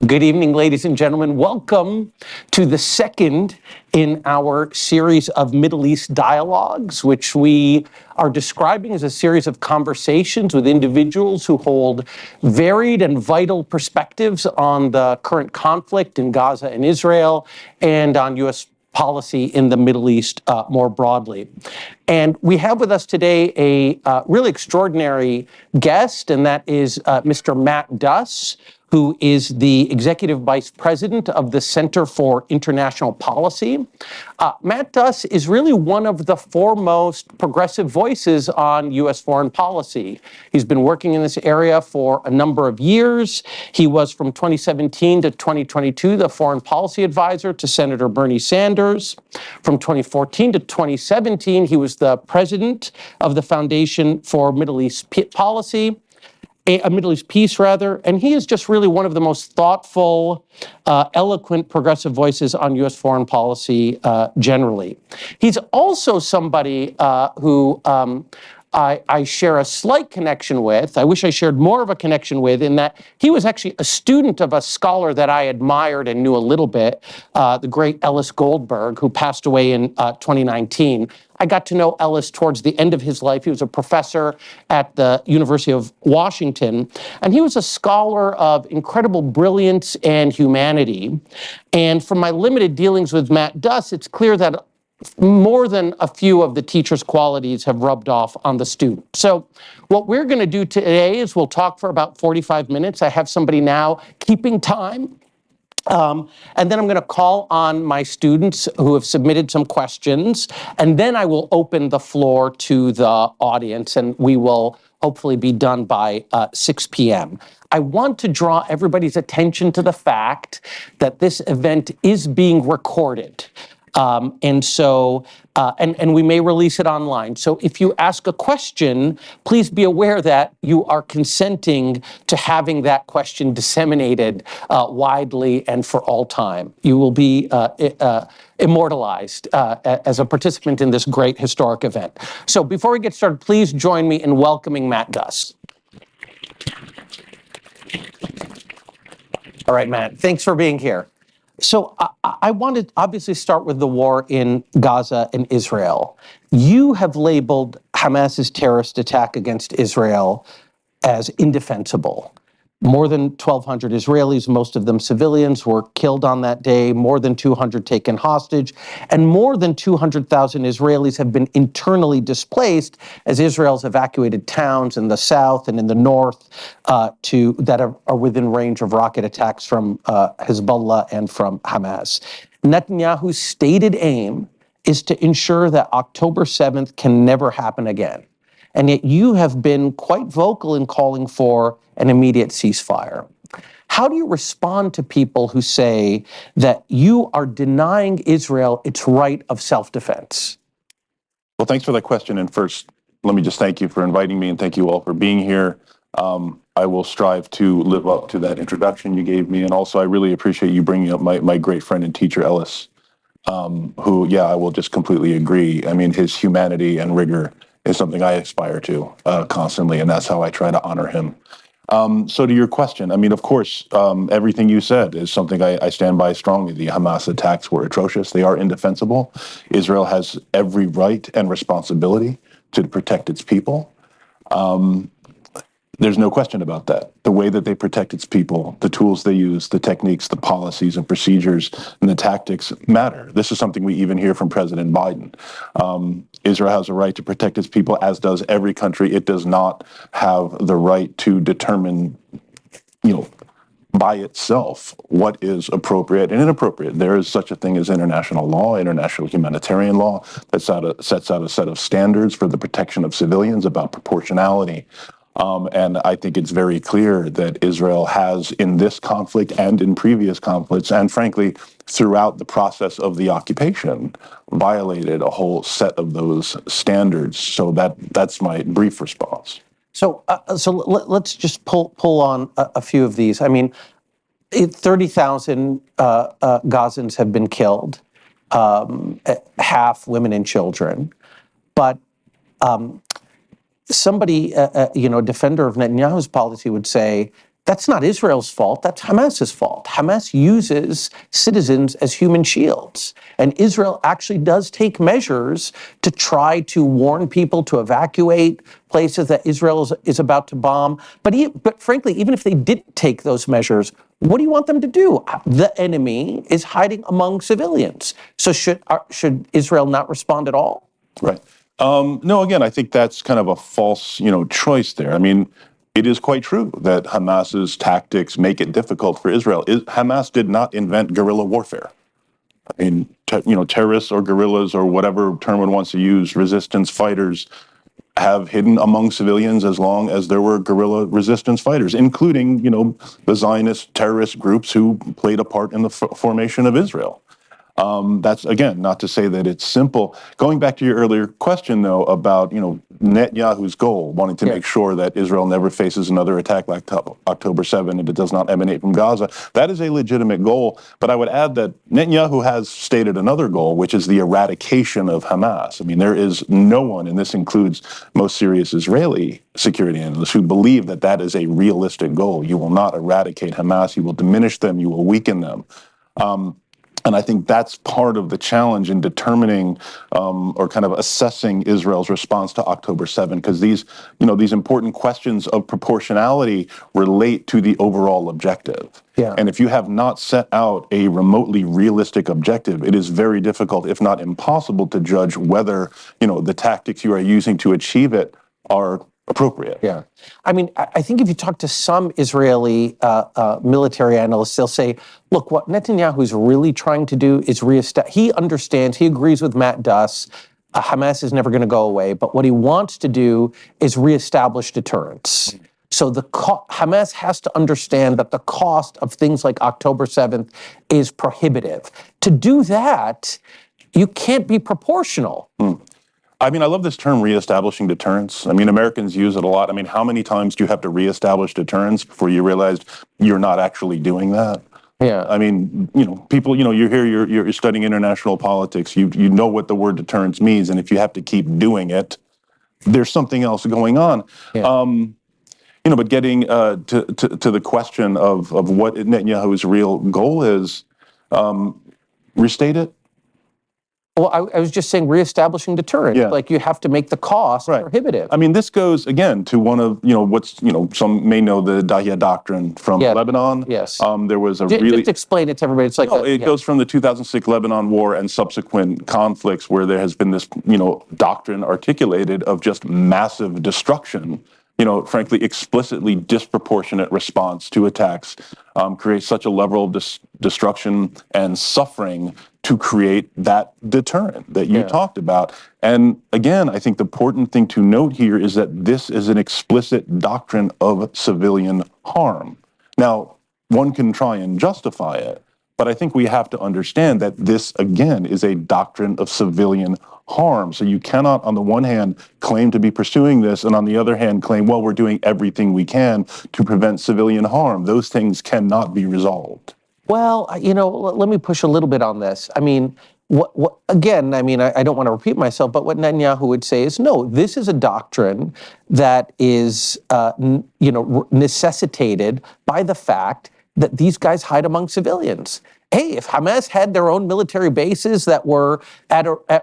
Good evening, ladies and gentlemen. Welcome to the second in our series of Middle East dialogues, which we are describing as a series of conversations with individuals who hold varied and vital perspectives on the current conflict in Gaza and Israel and on U.S. policy in the Middle East more broadly. And we have with us today a really extraordinary guest, and that is Mr. Matt Duss, who is the Executive Vice President of the Center for International Policy. Matt Duss is really one of the foremost progressive voices on U.S. foreign policy. He's been working in this area for a number of years. He was from 2017 to 2022 the foreign policy advisor to Senator Bernie Sanders. From 2014 to 2017, he was the president of the Foundation for Middle East Policy. Middle East Peace, rather, and he is just really one of the most thoughtful, eloquent, progressive voices on U.S. foreign policy generally. He's also somebody who I share a slight connection with. I wish I shared more of a connection with, in that he was actually a student of a scholar that I admired and knew a little bit, the great Ellis Goldberg, who passed away in 2019. I got to know Ellis towards the end of his life. He was a professor at the University of Washington, and he was a scholar of incredible brilliance and humanity. And from my limited dealings with Matt Duss, it's clear that more than a few of the teacher's qualities have rubbed off on the student. So what we're going to do today is we'll talk for about 45 minutes. I have somebody now keeping time. And then I'm going to call on my students who have submitted some questions, and then I will open the floor to the audience, and we will hopefully be done by 6 p.m. I want to draw everybody's attention to the fact that this event is being recorded. And we may release it online. So if you ask a question, please be aware that you are consenting to having that question disseminated widely and for all time. You will be immortalized as a participant in this great historic event. So before we get started, please join me in welcoming Matt Duss. All right, Matt, thanks for being here. So I wanted to obviously start with the war in Gaza and Israel. You have labeled Hamas's terrorist attack against Israel as indefensible. More than 1,200 Israelis, most of them civilians, were killed on that day, more than 200 taken hostage, and more than 200,000 Israelis have been internally displaced as Israel's evacuated towns in the south and in the north that are within range of rocket attacks from Hezbollah and from Hamas. Netanyahu's stated aim is to ensure that October 7th can never happen again. And yet you have been quite vocal in calling for an immediate ceasefire. How do you respond to people who say that you are denying Israel its right of self-defense? Well, thanks for that question. And first, let me just thank you for inviting me, and thank you all for being here. I will strive to live up to that introduction you gave me. And also, I really appreciate you bringing up my great friend and teacher, Ellis, who, I will just completely agree. I mean, his humanity and rigor is something I aspire to constantly, and that's how I try to honor him. So to your question, I mean, of course, everything you said is something I stand by strongly. The Hamas attacks were atrocious. They are indefensible. Israel has every right and responsibility to protect its people. There's no question about that. The way that they protect its people, the tools they use, the techniques, the policies and procedures, and the tactics matter. This is something we even hear from President Biden. Israel has a right to protect its people, as does every country. It does not have the right to determine, by itself what is appropriate and inappropriate. There is such a thing as international law, international humanitarian law, that sets out a set of standards for the protection of civilians about proportionality. And I think it's very clear that Israel has, in this conflict and in previous conflicts, and frankly, throughout the process of the occupation, violated a whole set of those standards. So that's my brief response. So let's just pull on a few of these. I mean, 30,000 Gazans have been killed, half women and children, but somebody, a defender of Netanyahu's policy would say That's not Israel's fault, that's Hamas's fault. Hamas uses citizens as human shields. And Israel actually does take measures to try to warn people to evacuate places that Israel is about to bomb. But frankly, even if they didn't take those measures, what do you want them to do? The enemy is hiding among civilians. So should Israel not respond at all? Right. No, again, I think that's kind of a false, choice there. I mean, it is quite true that Hamas's tactics make it difficult for Israel. Hamas did not invent guerrilla warfare. I mean, terrorists or guerrillas or whatever term one wants to use, resistance fighters have hidden among civilians as long as there were guerrilla resistance fighters, including, the Zionist terrorist groups who played a part in the formation of Israel. That's, again, not to say that it's simple. Going back to your earlier question, though, about, Netanyahu's goal, wanting to make sure that Israel never faces another attack like October 7 and it does not emanate from Gaza, that is a legitimate goal. But I would add that Netanyahu has stated another goal, which is the eradication of Hamas. I mean, there is no one, and this includes most serious Israeli security analysts, who believe that that is a realistic goal. You will not eradicate Hamas. You will diminish them. You will weaken them. And I think that's part of the challenge in determining or kind of assessing Israel's response to October 7, because these important questions of proportionality relate to the overall objective. Yeah. And if you have not set out a remotely realistic objective, it is very difficult, if not impossible, to judge whether, the tactics you are using to achieve it are appropriate. Yeah. I mean, I think if you talk to some Israeli military analysts, they'll say, look, what Netanyahu is really trying to do is he understands, he agrees with Matt Duss, Hamas is never going to go away, but what he wants to do is reestablish deterrence. So Hamas has to understand that the cost of things like October 7th is prohibitive. To do that, you can't be proportional. I mean, I love this term, reestablishing deterrence. I mean, Americans use it a lot. I mean, how many times do you have to reestablish deterrence before you realize you're not actually doing that? Yeah. I mean, people, you're here, you're studying international politics. You know what the word deterrence means, and if you have to keep doing it, there's something else going on. Yeah. But getting to the question of what Netanyahu's real goal is, restate it. Well, I was just saying reestablishing deterrence. Yeah. Like you have to make the cost prohibitive. I mean, this goes, again, to one of, some may know the Dahya Doctrine from Lebanon. Yes. There was Just explain it to everybody. It's like it goes from the 2006 Lebanon War and subsequent conflicts where there has been this, doctrine articulated of just massive destruction. Frankly, explicitly disproportionate response to attacks creates such a level of destruction and suffering to create that deterrent that you talked about. And again, I think the important thing to note here is that this is an explicit doctrine of civilian harm. Now, one can try and justify it, but I think we have to understand that this, again, is a doctrine of civilian harm. So you cannot, on the one hand, claim to be pursuing this, and on the other hand, claim, well, we're doing everything we can to prevent civilian harm. Those things cannot be resolved. Well, let me push a little bit on this. I mean, again, I don't want to repeat myself, but what Netanyahu would say is, no, this is a doctrine that is, necessitated by the fact that these guys hide among civilians. Hey, if Hamas had their own military bases that were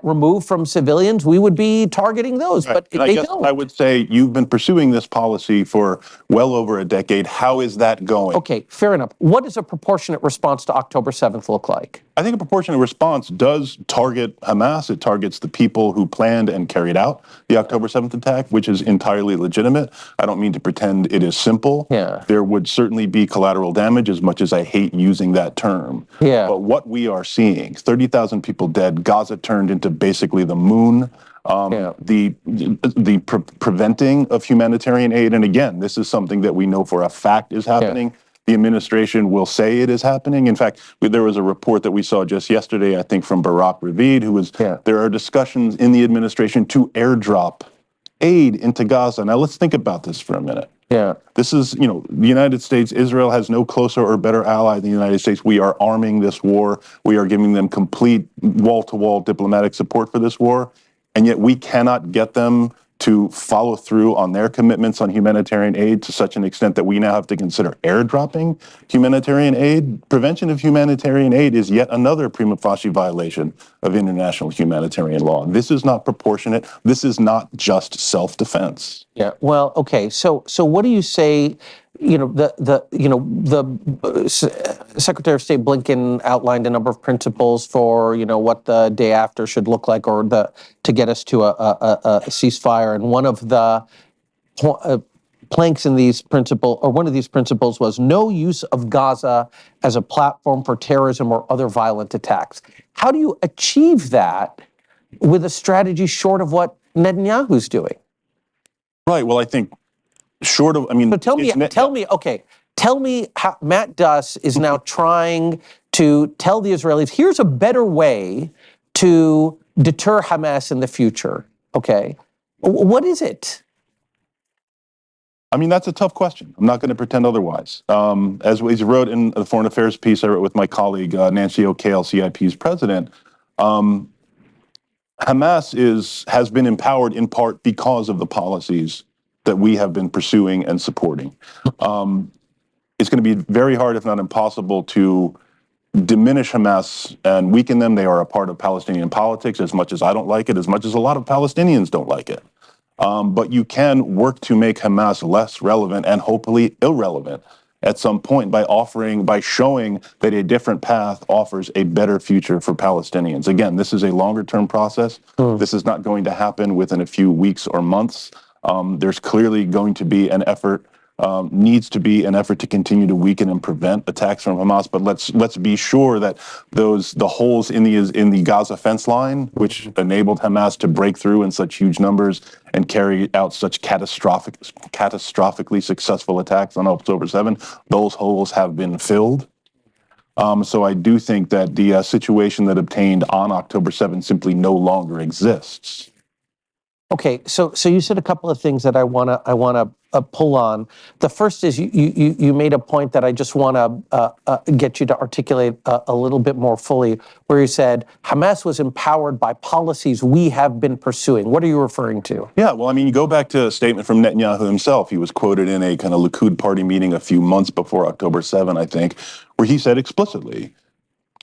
removed from civilians, we would be targeting those, but they don't. I would say you've been pursuing this policy for well over a decade. How is that going? Okay, fair enough. What does a proportionate response to October 7th look like? I think a proportionate response does target Hamas. It targets the people who planned and carried out the October 7th attack, which is entirely legitimate. I don't mean to pretend it is simple. Yeah. There would certainly be collateral damage, as much as I hate using that term. Yeah. But what we are seeing, 30,000 people dead, Gaza turned into basically the moon, the preventing of humanitarian aid. And again, this is something that we know for a fact is happening. Yeah. The administration will say it is happening. In fact, there was a report that we saw just yesterday, I think, from Barak Ravid, who was, there are discussions in the administration to airdrop aid into Gaza. Now, let's think about this for a minute. Yeah. This is, the United States, Israel has no closer or better ally than the United States. We are arming this war. We are giving them complete wall-to-wall diplomatic support for this war. And yet we cannot get them to follow through on their commitments on humanitarian aid to such an extent that we now have to consider airdropping humanitarian aid. Prevention of humanitarian aid is yet another prima facie violation of international humanitarian law. This is not proportionate. This is not just self-defense. Yeah. Well, okay. So what do you say? The Secretary of State Blinken outlined a number of principles for what the day after should look like, or to get us to a ceasefire. And one of the planks in these principles, or one of these principles, was no use of Gaza as a platform for terrorism or other violent attacks. How do you achieve that with a strategy short of what Netanyahu's doing? Right. Well, I think short of, So tell me how Matt Duss is now trying to tell the Israelis, here's a better way to deter Hamas in the future. Okay. What is it? I mean, that's a tough question. I'm not going to pretend otherwise. As we wrote in the Foreign Affairs piece I wrote with my colleague, Nancy O'Kale, CIP's president, Hamas has been empowered in part because of the policies that we have been pursuing and supporting. It's going to be very hard, if not impossible, to diminish Hamas and weaken them. They are a part of Palestinian politics, as much as I don't like it, as much as a lot of Palestinians don't like it. But you can work to make Hamas less relevant and hopefully irrelevant at some point by showing that a different path offers a better future for Palestinians. Again, this is a longer term process. This is not going to happen within a few weeks or months. There's clearly going to be an effort, needs to be an effort to continue to weaken and prevent attacks from Hamas. But let's be sure that the holes in the Gaza fence line, which enabled Hamas to break through in such huge numbers and carry out such catastrophically successful attacks on October 7, those holes have been filled. So I do think that the situation that obtained on October 7 simply no longer exists. Okay, so you said a couple of things that I wanna pull on. The first is you made a point that I just wanna get you to articulate a little bit more fully, where you said Hamas was empowered by policies we have been pursuing. What are you referring to? Yeah, well, I mean, you go back to a statement from Netanyahu himself. He was quoted in a kind of Likud party meeting a few months before October 7, I think, where he said explicitly,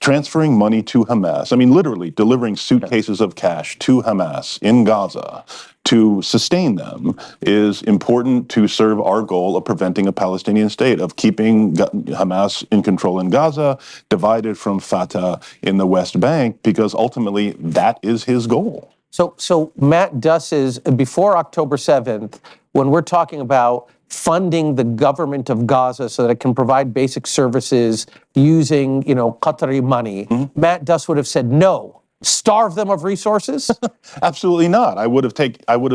transferring money to Hamas, I mean, literally delivering suitcases of cash to Hamas in Gaza to sustain them is important to serve our goal of preventing a Palestinian state, of keeping Hamas in control in Gaza, divided from Fatah in the West Bank, because ultimately that is his goal. So Matt Duss is, before October 7th, when we're talking about funding the government of Gaza so that it can provide basic services using, Qatari money, Matt Duss would have said no. Starve them of resources? Absolutely not. I would have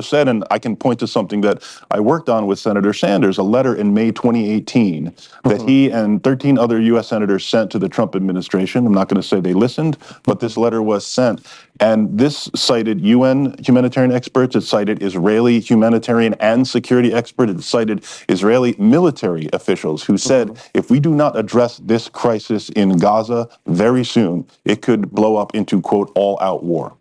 said, and I can point to something that I worked on with Senator Sanders, a letter in May 2018 that he and 13 other U.S. senators sent to the Trump administration. I'm not going to say they listened, but this letter was sent. And this cited UN humanitarian experts, it cited Israeli humanitarian and security experts, it cited Israeli military officials who said, if we do not address this crisis in Gaza very soon, it could blow up into, quote, all-out war.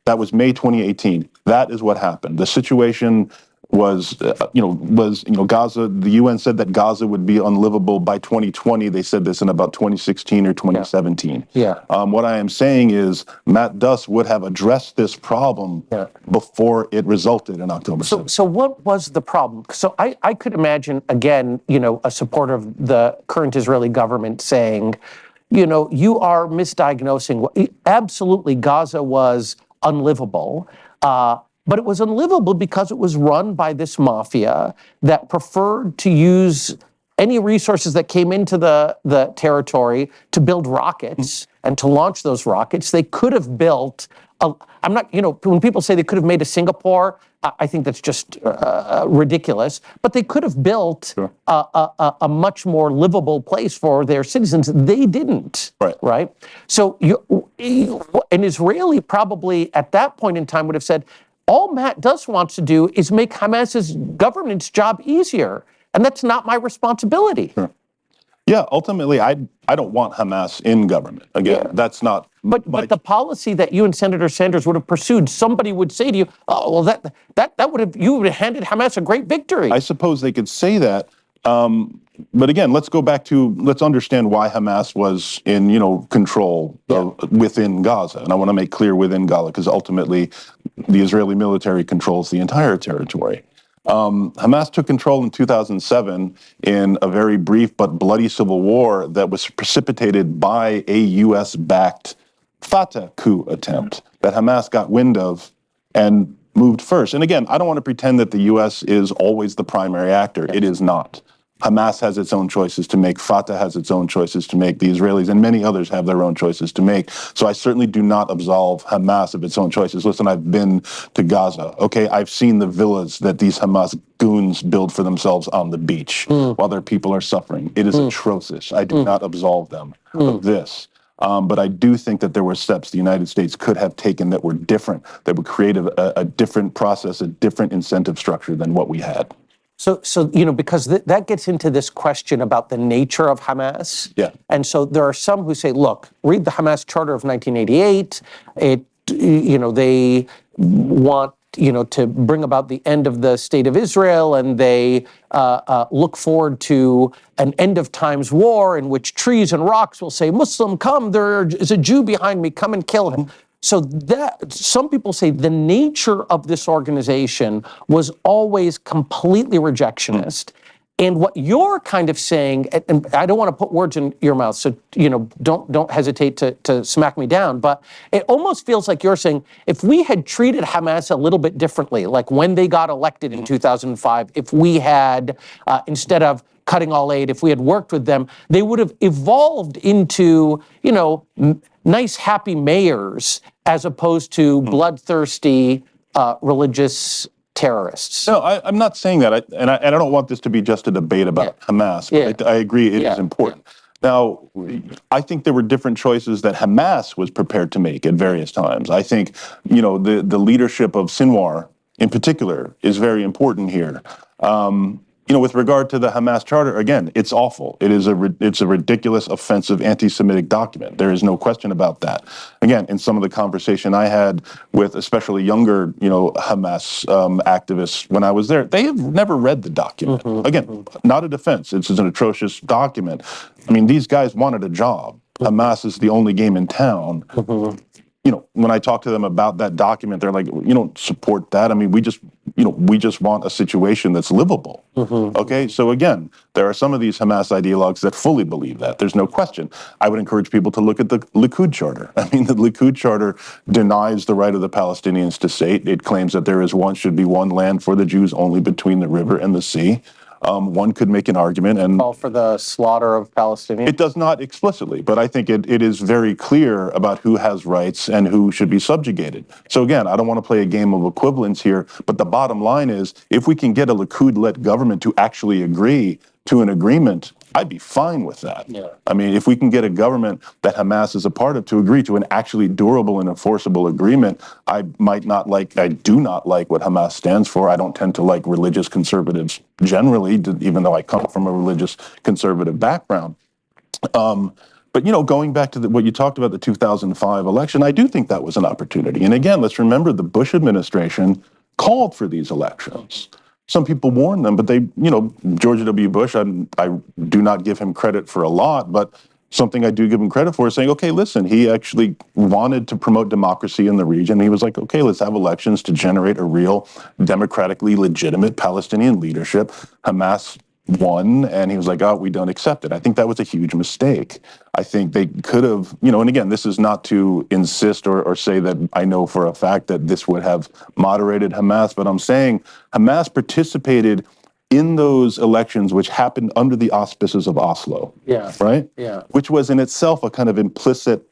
That was May 2018. That is what happened. The situation was, Gaza, the UN said that Gaza would be unlivable by 2020. They said this in about 2016 or 2017. What I am saying is Matt Duss would have addressed this problem before it resulted in October 7th. So what was the problem? So I could imagine, again, a supporter of the current Israeli government saying, you are misdiagnosing. Absolutely, Gaza was unlivable. But it was unlivable because it was run by this mafia that preferred to use any resources that came into the territory to build rockets and to launch those rockets. They could have built, when people say they could have made a Singapore, I think that's just ridiculous. But they could have built a much more livable place for their citizens. They didn't, right? So an Israeli probably at that point in time would have said, all Matt Duss wants to do is make Hamas's governance job easier. And that's not my responsibility. Yeah, ultimately, I don't want Hamas in government. Again, that's not. But the policy that you and Senator Sanders would have pursued, somebody would say to you, "Oh, well, that would have you would have handed Hamas a great victory." I suppose they could say that. But again, let's understand why Hamas was in, control within Gaza. And I want to make clear within Gaza, because ultimately the Israeli military controls the entire territory. Hamas took control in 2007 in a very brief but bloody civil war that was precipitated by a U.S.-backed Fatah coup attempt that Hamas got wind of and moved first. And again, I don't want to pretend that the U.S. is always the primary actor. It is not. Hamas has its own choices to make. Fatah has its own choices to make. The Israelis and many others have their own choices to make. So I certainly do not absolve Hamas of its own choices. Listen, I've been to Gaza. Okay, I've seen the villas that these Hamas goons build for themselves on the beach while their people are suffering. It is atrocious. I do not absolve them of this. But I do think that there were steps the United States could have taken that were different, that would create a different process, a different incentive structure than what we had. So because that gets into this question about the nature of Hamas. Yeah. And so there are some who say, look, read the Hamas Charter of 1988. They want, to bring about the end of the state of Israel, and they look forward to an end of times war in which trees and rocks will say, Muslim, come, there is a Jew behind me, come and kill him. So that some people say the nature of this organization was always completely rejectionist. And what you're kind of saying, and I don't want to put words in your mouth, so don't hesitate to smack me down, but it almost feels like you're saying if we had treated Hamas a little bit differently, like when they got elected in 2005, if we had, instead of cutting all aid, if we had worked with them, they would have evolved into, nice, happy mayors as opposed to bloodthirsty religious terrorists. No, I'm not saying that, and I don't want this to be just a debate about Hamas. But I agree it is important. Now, I think there were different choices that Hamas was prepared to make at various times. I think, the leadership of Sinwar in particular is very important here. With regard to the Hamas Charter, again, it's awful. It's a ridiculous, offensive, anti-Semitic document. There is no question about that. Again, in some of the conversation I had with especially younger, Hamas activists when I was there, they have never read the document. Again, not a defense. It's an atrocious document. I mean, these guys wanted a job. Hamas is the only game in town. When I talk to them about that document, they're like, you don't support that. I mean, we just want a situation that's livable. Okay, so again, there are some of these Hamas ideologues that fully believe that. There's no question. I would encourage people to look at the Likud Charter. I mean, the Likud Charter denies the right of the Palestinians to state. It claims that there should be one land for the Jews only between the river and the sea. One could make an argument and call for the slaughter of Palestinians. It does not explicitly, but I think it is very clear about who has rights and who should be subjugated. So again, I don't want to play a game of equivalence here, but the bottom line is, if we can get a Likud-led government to actually agree to an agreement, I'd be fine with that. Yeah. I mean, if we can get a government that Hamas is a part of to agree to an actually durable and enforceable agreement, I do not like what Hamas stands for. I don't tend to like religious conservatives generally, even though I come from a religious conservative background. But going back to what you talked about, the 2005 election, I do think that was an opportunity. And again, let's remember the Bush administration called for these elections. Some people warned them, but George W. Bush, I do not give him credit for a lot, but something I do give him credit for is saying, okay, listen, he actually wanted to promote democracy in the region. He was like, okay, let's have elections to generate a real democratically legitimate Palestinian leadership. Hamas won, and he was like, oh, we don't accept it. I think that was a huge mistake. I think they could have, and again, this is not to insist or say that I know for a fact that this would have moderated Hamas, but I'm saying Hamas participated in those elections which happened under the auspices of Oslo, right? Yeah. Which was in itself a kind of implicit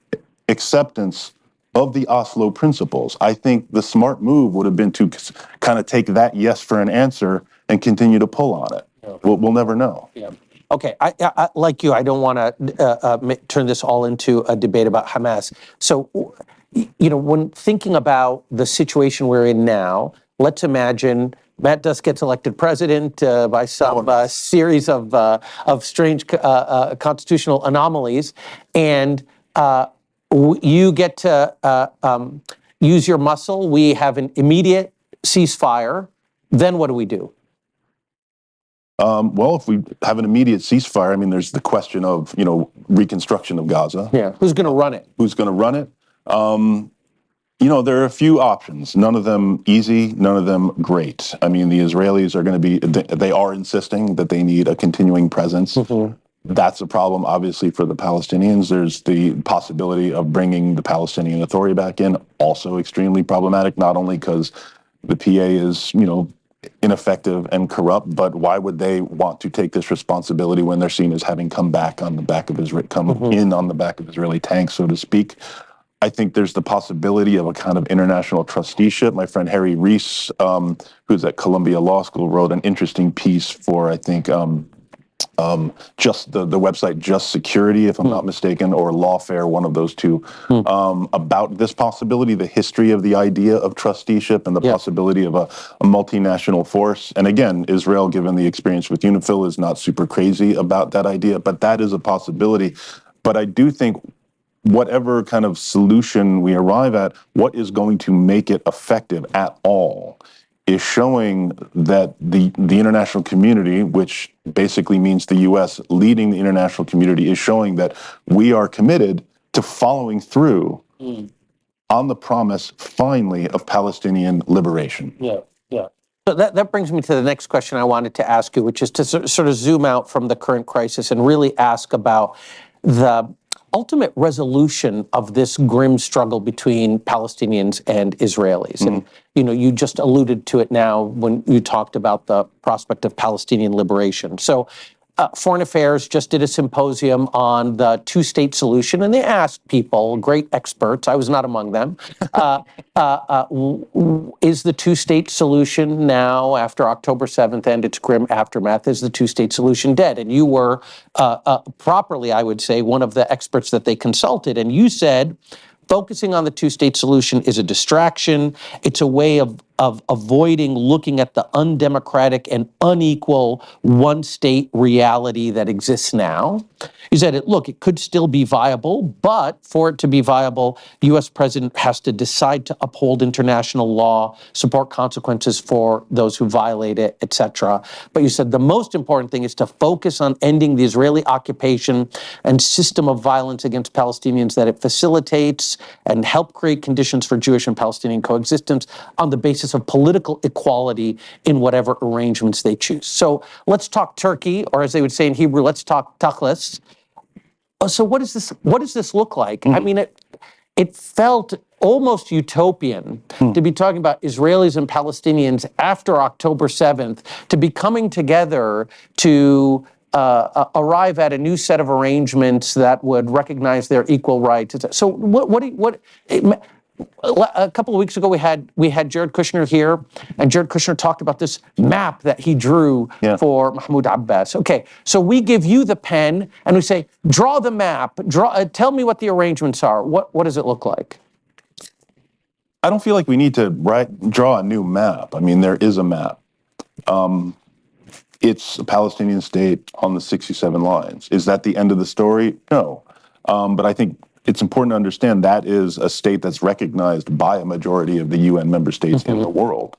acceptance of the Oslo principles. I think the smart move would have been to kind of take that yes for an answer and continue to pull on it. We'll never know. Yeah. Okay. I like you, I don't want to turn this all into a debate about Hamas. So, when thinking about the situation we're in now, let's imagine Matt Duss gets elected president by some series of strange constitutional anomalies, and you get to use your muscle. We have an immediate ceasefire. Then what do we do? Well, if we have an immediate ceasefire, I mean, there's the question of, reconstruction of Gaza. Yeah, who's going to run it? Who's going to run it? There are a few options, none of them easy, none of them great. I mean, the Israelis are going to they are insisting that they need a continuing presence. Mm-hmm. That's a problem, obviously, for the Palestinians. There's the possibility of bringing the Palestinian Authority back in, also extremely problematic, not only because the PA is, ineffective and corrupt, but why would they want to take this responsibility when they're seen as having come on the back of Israeli tanks, so to speak? I think there's the possibility of a kind of international trusteeship. My friend Harry Rees, who's at Columbia Law School, wrote an interesting piece for, I think, just the website Just Security, if I'm not mistaken, or Lawfare, one of those two, about this possibility, the history of the idea of trusteeship and the possibility of a multinational force. And again, Israel, given the experience with UNIFIL, is not super crazy about that idea, but that is a possibility. But I do think whatever kind of solution we arrive at, what is going to make it effective at all is showing that the international community, which basically means the U.S. leading the international community, is showing that we are committed to following through on the promise, finally, of Palestinian liberation. Yeah. So that brings me to the next question I wanted to ask you, which is to sort of zoom out from the current crisis and really ask about the ultimate resolution of this grim struggle between Palestinians and Israelis. And, you just alluded to it now when you talked about the prospect of Palestinian liberation. So Foreign Affairs just did a symposium on the two-state solution, and they asked people, great experts, I was not among them, is the two-state solution now, after October 7th and its grim aftermath, is the two-state solution dead? And you were properly, I would say, one of the experts that they consulted, and you said, focusing on the two-state solution is a distraction. It's a way of avoiding looking at the undemocratic and unequal one-state reality that exists now. You said, it could still be viable, but for it to be viable, the U.S. president has to decide to uphold international law, support consequences for those who violate it, etc. But you said the most important thing is to focus on ending the Israeli occupation and system of violence against Palestinians that it facilitates and help create conditions for Jewish and Palestinian coexistence on the basis of political equality in whatever arrangements they choose. So let's talk Turkey, or as they would say in Hebrew, let's talk tachlis. So what does this look like? I mean, it felt almost utopian to be talking about Israelis and Palestinians after October 7th, to be coming together to arrive at a new set of arrangements that would recognize their equal rights. So a couple of weeks ago, we had Jared Kushner here, and Jared Kushner talked about this map that he drew for Mahmoud Abbas. Okay, so we give you the pen, and we say, draw the map. Tell me what the arrangements are. What does it look like? I don't feel like we need to draw a new map. I mean, there is a map. It's a Palestinian state on the 67 lines. Is that the end of the story? No. But I think it's important to understand that is a state that's recognized by a majority of the UN member states in the world.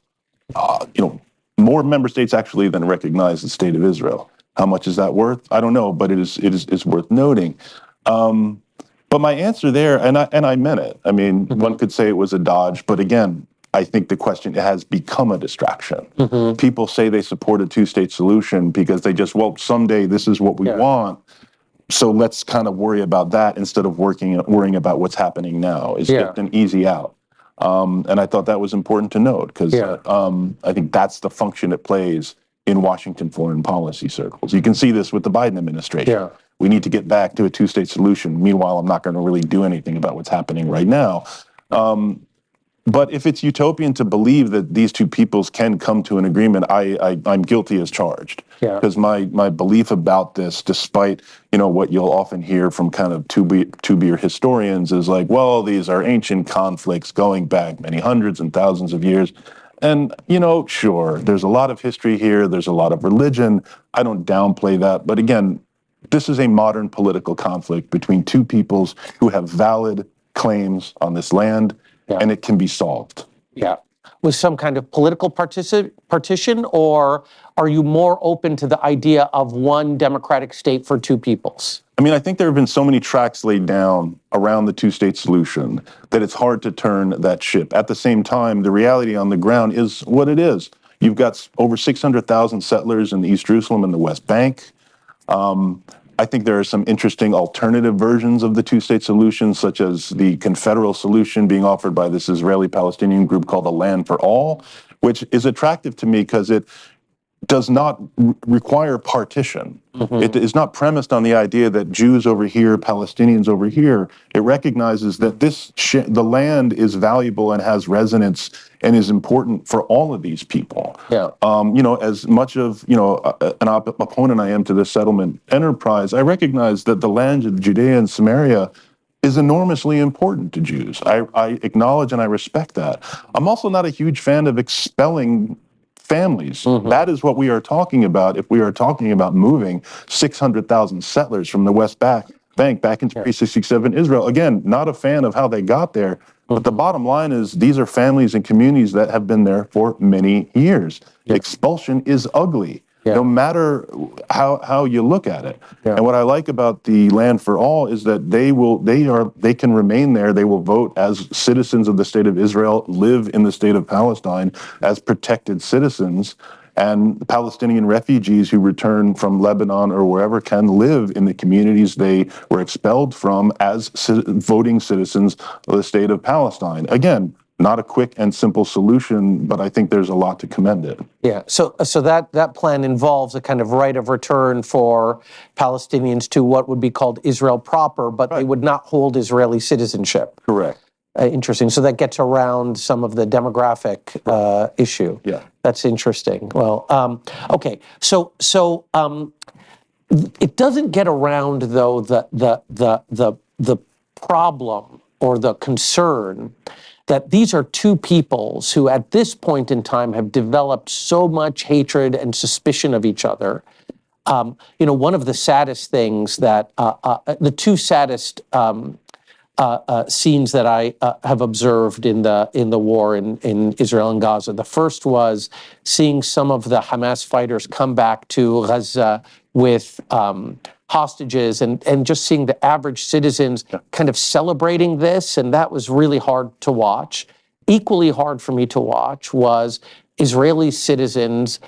More member states actually than recognize the state of Israel. How much is that worth? I don't know, but it is worth noting. But my answer there, and I meant it. I mean, one could say it was a dodge, but again, I think the question has become a distraction. People say they support a two-state solution because they just, someday this is what we want. So let's kind of worry about that instead of worrying about what's happening now. It's just an easy out. And I thought that was important to note because I think that's the function it plays in Washington foreign policy circles. You can see this with the Biden administration. We need to get back to a two-state solution. Meanwhile, I'm not going to really do anything about what's happening right now. But if it's utopian to believe that these two peoples can come to an agreement, I'm guilty as charged. Because my belief about this, despite what you'll often hear from kind of to-be historians, is like, well, these are ancient conflicts going back many hundreds and thousands of years. And, sure, there's a lot of history here. There's a lot of religion. I don't downplay that. But again, this is a modern political conflict between two peoples who have valid claims on this land, and it can be solved. Yeah. With some kind of political partition, or are you more open to the idea of one democratic state for two peoples? I mean, I think there have been so many tracks laid down around the two-state solution that it's hard to turn that ship. At the same time, the reality on the ground is what it is. You've got over 600,000 settlers in East Jerusalem and the West Bank. I think there are some interesting alternative versions of the two-state solution, such as the confederal solution being offered by this Israeli-Palestinian group called the Land for All, which is attractive to me because it does not require partition. It is not premised on the idea that Jews over here, Palestinians over here. It recognizes that the land is valuable and has resonance and is important for all of these people. Yeah. As much of an opponent I am to this settlement enterprise, I recognize that the land of Judea and Samaria is enormously important to Jews. I acknowledge and I respect that. I'm also not a huge fan of expelling families. That is what we are talking about if we are talking about moving 600,000 settlers from the West Bank back into pre-67 Israel. Again, not a fan of how they got there, but the bottom line is these are families and communities that have been there for many years. Expulsion is ugly, no matter how you look at it. And what I like about the Land for All is that they can remain there. They will vote as citizens of the state of Israel, live in the state of Palestine as protected citizens. And the Palestinian refugees who return from Lebanon or wherever can live in the communities they were expelled from as voting citizens of the state of Palestine. Again, not a quick and simple solution, but I think there's a lot to commend it. Yeah, so that plan involves a kind of right of return for Palestinians to what would be called Israel proper, but they would not hold Israeli citizenship. Correct. Interesting. So that gets around some of the demographic issue. Yeah. That's interesting. Well, okay. So it doesn't get around though the problem or the concern that these are two peoples who at this point in time have developed so much hatred and suspicion of each other. One of the saddest things that, the two saddest scenes that I have observed in the war in Israel and Gaza. The first was seeing some of the Hamas fighters come back to Gaza with hostages and just seeing the average citizens kind of celebrating this, and that was really hard to watch. Equally hard for me to watch was Israeli citizens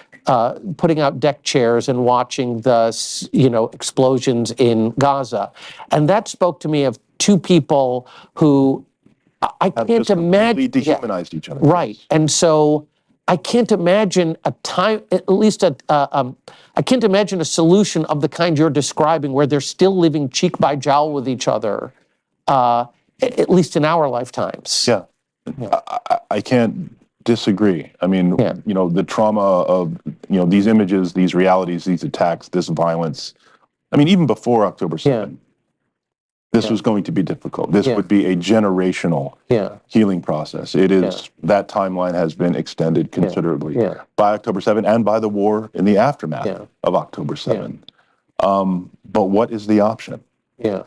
putting out deck chairs and watching the explosions in Gaza, and that spoke to me of two people who I can't imagine dehumanized each other. Right, and so I can't imagine a time, at least I can't imagine a solution of the kind you're describing where they're still living cheek by jowl with each other, at least in our lifetimes. Yeah, I can't disagree. I mean, the trauma of, these images, these realities, these attacks, this violence. I mean, even before October 7th, this was going to be difficult. This would be a generational healing process. It is, that timeline has been extended considerably by October 7th and by the war in the aftermath of October 7th. But what is the option? Yeah.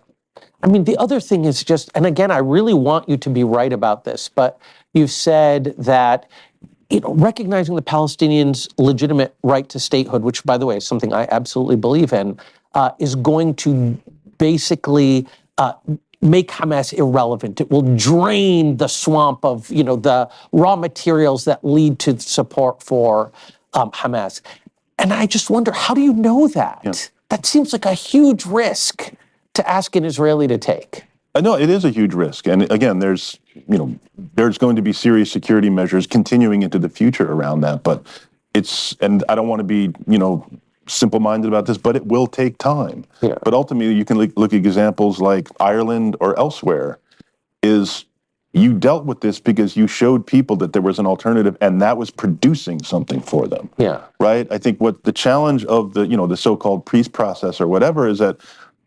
I mean, the other thing is just, and again, I really want you to be right about this, but you've said that recognizing the Palestinians' legitimate right to statehood, which, by the way, is something I absolutely believe in, is going to basically make Hamas irrelevant. It will drain the swamp of, the raw materials that lead to support for Hamas. And I just wonder, how do you know that? Yeah. That seems like a huge risk to ask an Israeli to take. No, it is a huge risk. And again, there's going to be serious security measures continuing into the future around that. But and I don't want to be, simple-minded about this, but it will take time. Yeah. But ultimately, you can look at examples like Ireland or elsewhere, you dealt with this because you showed people that there was an alternative and that was producing something for them. Yeah. Right? I think what the challenge of the so-called peace process or whatever is that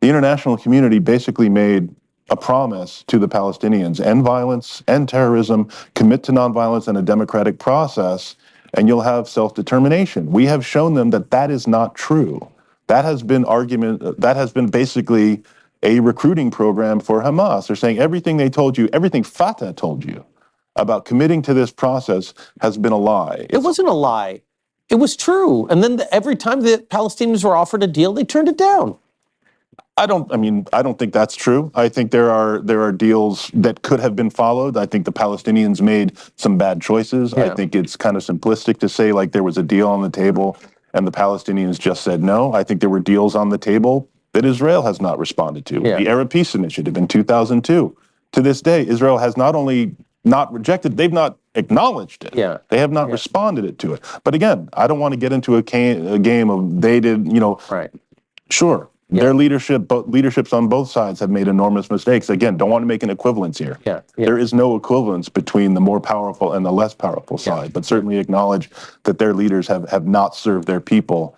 the international community basically made a promise to the Palestinians: end violence, end terrorism, commit to nonviolence and a democratic process, and you'll have self-determination. We have shown them that that is not true. That has been basically a recruiting program for Hamas. They're saying everything they told you, everything Fatah told you about committing to this process has been a lie. It wasn't a lie. It was true. And then every time the Palestinians were offered a deal, they turned it down. I don't think that's true. I think there are deals that could have been followed. I think the Palestinians made some bad choices. Yeah. I think it's kind of simplistic to say like there was a deal on the table and the Palestinians just said no. I think there were deals on the table that Israel has not responded to. Yeah. The Arab Peace Initiative in 2002. To this day, Israel has not only not rejected, they've not acknowledged it. Yeah. They have not responded to it. But again, I don't want to get into a game of they did, Right. Sure. Their leaderships on both sides have made enormous mistakes. Again, don't want to make an equivalence here. Yeah. There is no equivalence between the more powerful and the less powerful side, but certainly acknowledge that their leaders have not served their people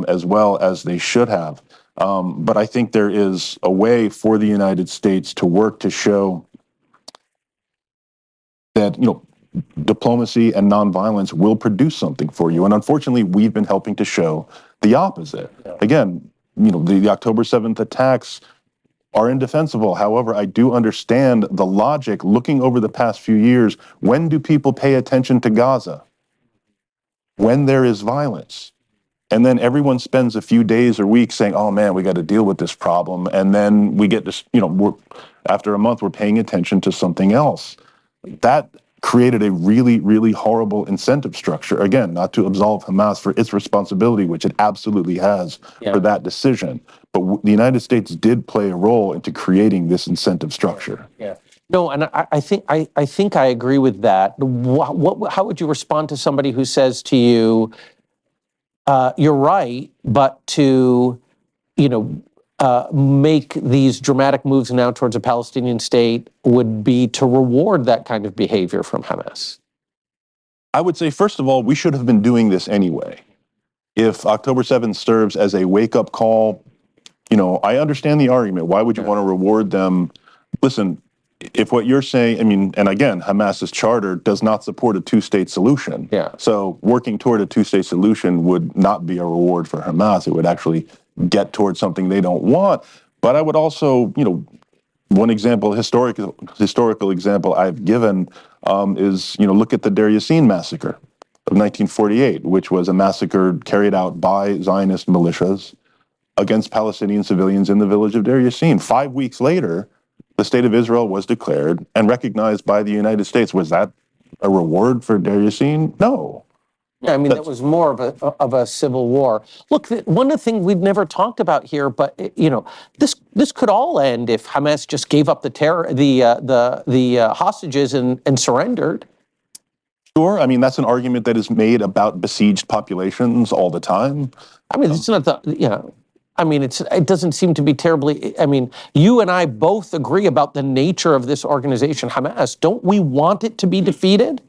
as well as they should have. But I think there is a way for the United States to work to show that, diplomacy and nonviolence will produce something for you. And unfortunately, we've been helping to show the opposite. Yeah. Again, the October 7th attacks are indefensible. However, I do understand the logic looking over the past few years. When do people pay attention to Gaza? When there is violence. And then everyone spends a few days or weeks saying, oh man, we got to deal with this problem. And then we get this, after a month, we're paying attention to something else. That created a really, really horrible incentive structure. Again, not to absolve Hamas for its responsibility, which it absolutely has for that decision. But the United States did play a role into creating this incentive structure. Yeah. No, and I think I agree with that. How would you respond to somebody who says to you, you're right, but to, make these dramatic moves now towards a Palestinian state would be to reward that kind of behavior from Hamas? I would say, first of all, we should have been doing this anyway. If October 7th serves as a wake-up call, I understand the argument. Why would you want to reward them? Listen, if what you're saying, and again, Hamas's charter does not support a two-state solution. Yeah. So working toward a two-state solution would not be a reward for Hamas. It would actually get towards something they don't want. But I would also, one example, historical example I've given is, look at the Deir Yassin massacre of 1948, which was a massacre carried out by Zionist militias against Palestinian civilians in the village of Deir Yassin. 5 weeks later, the state of Israel was declared and recognized by the United States. Was that a reward for Deir Yassin? No. Yeah, that was more of a civil war. Look, one of the things we've never talked about here, but this could all end if Hamas just gave up the hostages and surrendered. Sure, that's an argument that is made about besieged populations all the time. It's not it doesn't seem to be terribly. You and I both agree about the nature of this organization, Hamas. Don't we want it to be defeated?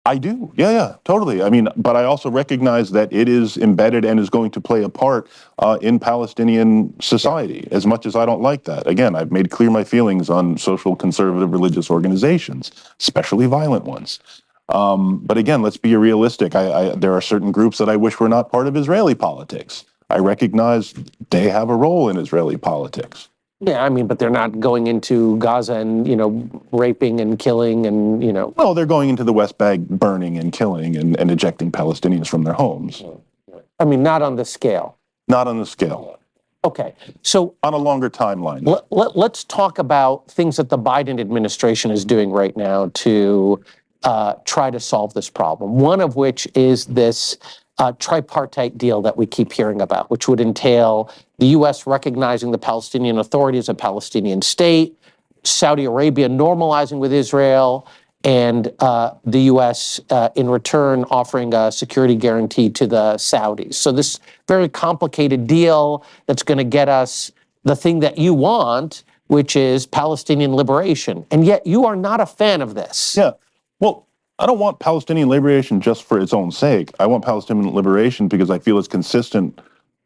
I do. Yeah, totally. But I also recognize that it is embedded and is going to play a part in Palestinian society, as much as I don't like that. Again, I've made clear my feelings on social conservative religious organizations, especially violent ones. But again, let's be realistic. There are certain groups that I wish were not part of Israeli politics. I recognize they have a role in Israeli politics. Yeah, but they're not going into Gaza and, raping and killing and, Well, they're going into the West Bank burning and killing and ejecting Palestinians from their homes. Not on the scale. Not on the scale. Okay, so on a longer timeline. Let's talk about things that the Biden administration is doing right now to try to solve this problem. One of which is this tripartite deal that we keep hearing about, which would entail the U.S. recognizing the Palestinian Authority as a Palestinian state, Saudi Arabia normalizing with Israel, and the U.S. In return offering a security guarantee to the Saudis. So this very complicated deal that's going to get us the thing that you want, which is Palestinian liberation. And yet you are not a fan of this. Yeah. Well, I don't want Palestinian liberation just for its own sake. I want Palestinian liberation because I feel it's consistent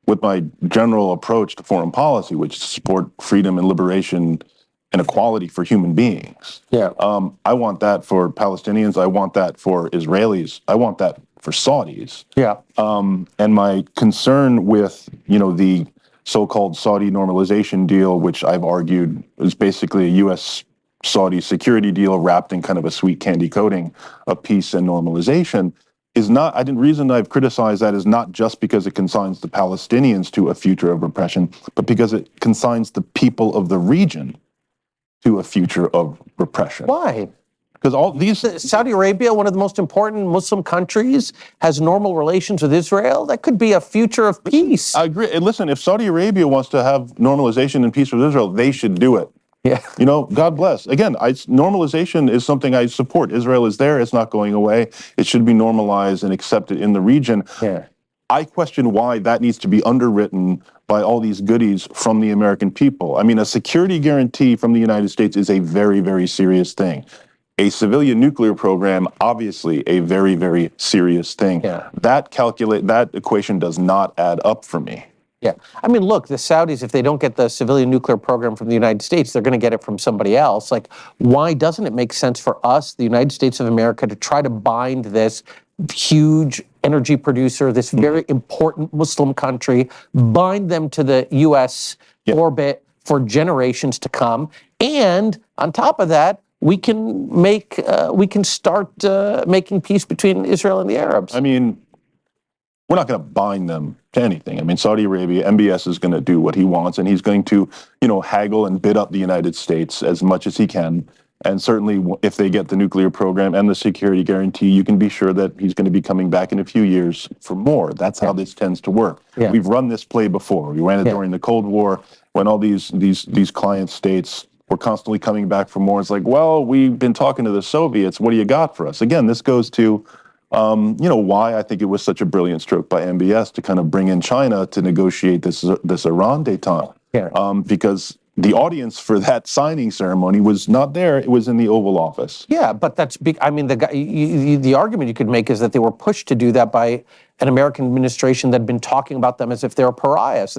with my general approach to foreign policy, which is to support freedom and liberation and equality for human beings. Yeah. I want that for Palestinians. I want that for Israelis. I want that for Saudis. Yeah. And my concern with, the so-called Saudi normalization deal, which I've argued is basically a U.S. Saudi security deal wrapped in kind of a sweet candy coating of peace and normalization, is not, the reason I've criticized that is not just because it consigns the Palestinians to a future of repression, but because it consigns the people of the region to a future of repression. Why? Because all these... Saudi Arabia, one of the most important Muslim countries, has normal relations with Israel. That could be a future of peace. I agree. And listen, if Saudi Arabia wants to have normalization and peace with Israel, they should do it. Yeah. God bless. Again, normalization is something I support. Israel is there. It's not going away. It should be normalized and accepted in the region. Yeah. I question why that needs to be underwritten by all these goodies from the American people. I mean, a security guarantee from the United States is a very, very serious thing. A civilian nuclear program, obviously a very, very serious thing. Yeah. That equation does not add up for me. Yeah. I mean, look, the Saudis, if they don't get the civilian nuclear program from the United States, they're going to get it from somebody else. Like, why doesn't it make sense for us, the United States of America, to try to bind this huge energy producer, this very important Muslim country, bind them to the U.S. orbit for generations to come? And on top of that, we can start making peace between Israel and the Arabs. I mean, we're not going to bind them to anything. I mean, Saudi Arabia, MBS is going to do what he wants, and he's going to, haggle and bid up the United States as much as he can. And certainly, if they get the nuclear program and the security guarantee, you can be sure that he's going to be coming back in a few years for more. That's how this tends to work. Yeah. We've run this play before. We ran it during the Cold War, when all these client states were constantly coming back for more. It's like, well, we've been talking to the Soviets. What do you got for us? Again, this goes to why I think it was such a brilliant stroke by MBS to kind of bring in China to negotiate this Iran détente. Yeah. Because the audience for that signing ceremony was not there. It was in the Oval Office. Yeah, but that's big. I mean, the argument you could make is that they were pushed to do that by an American administration that had been talking about them as if they're pariahs.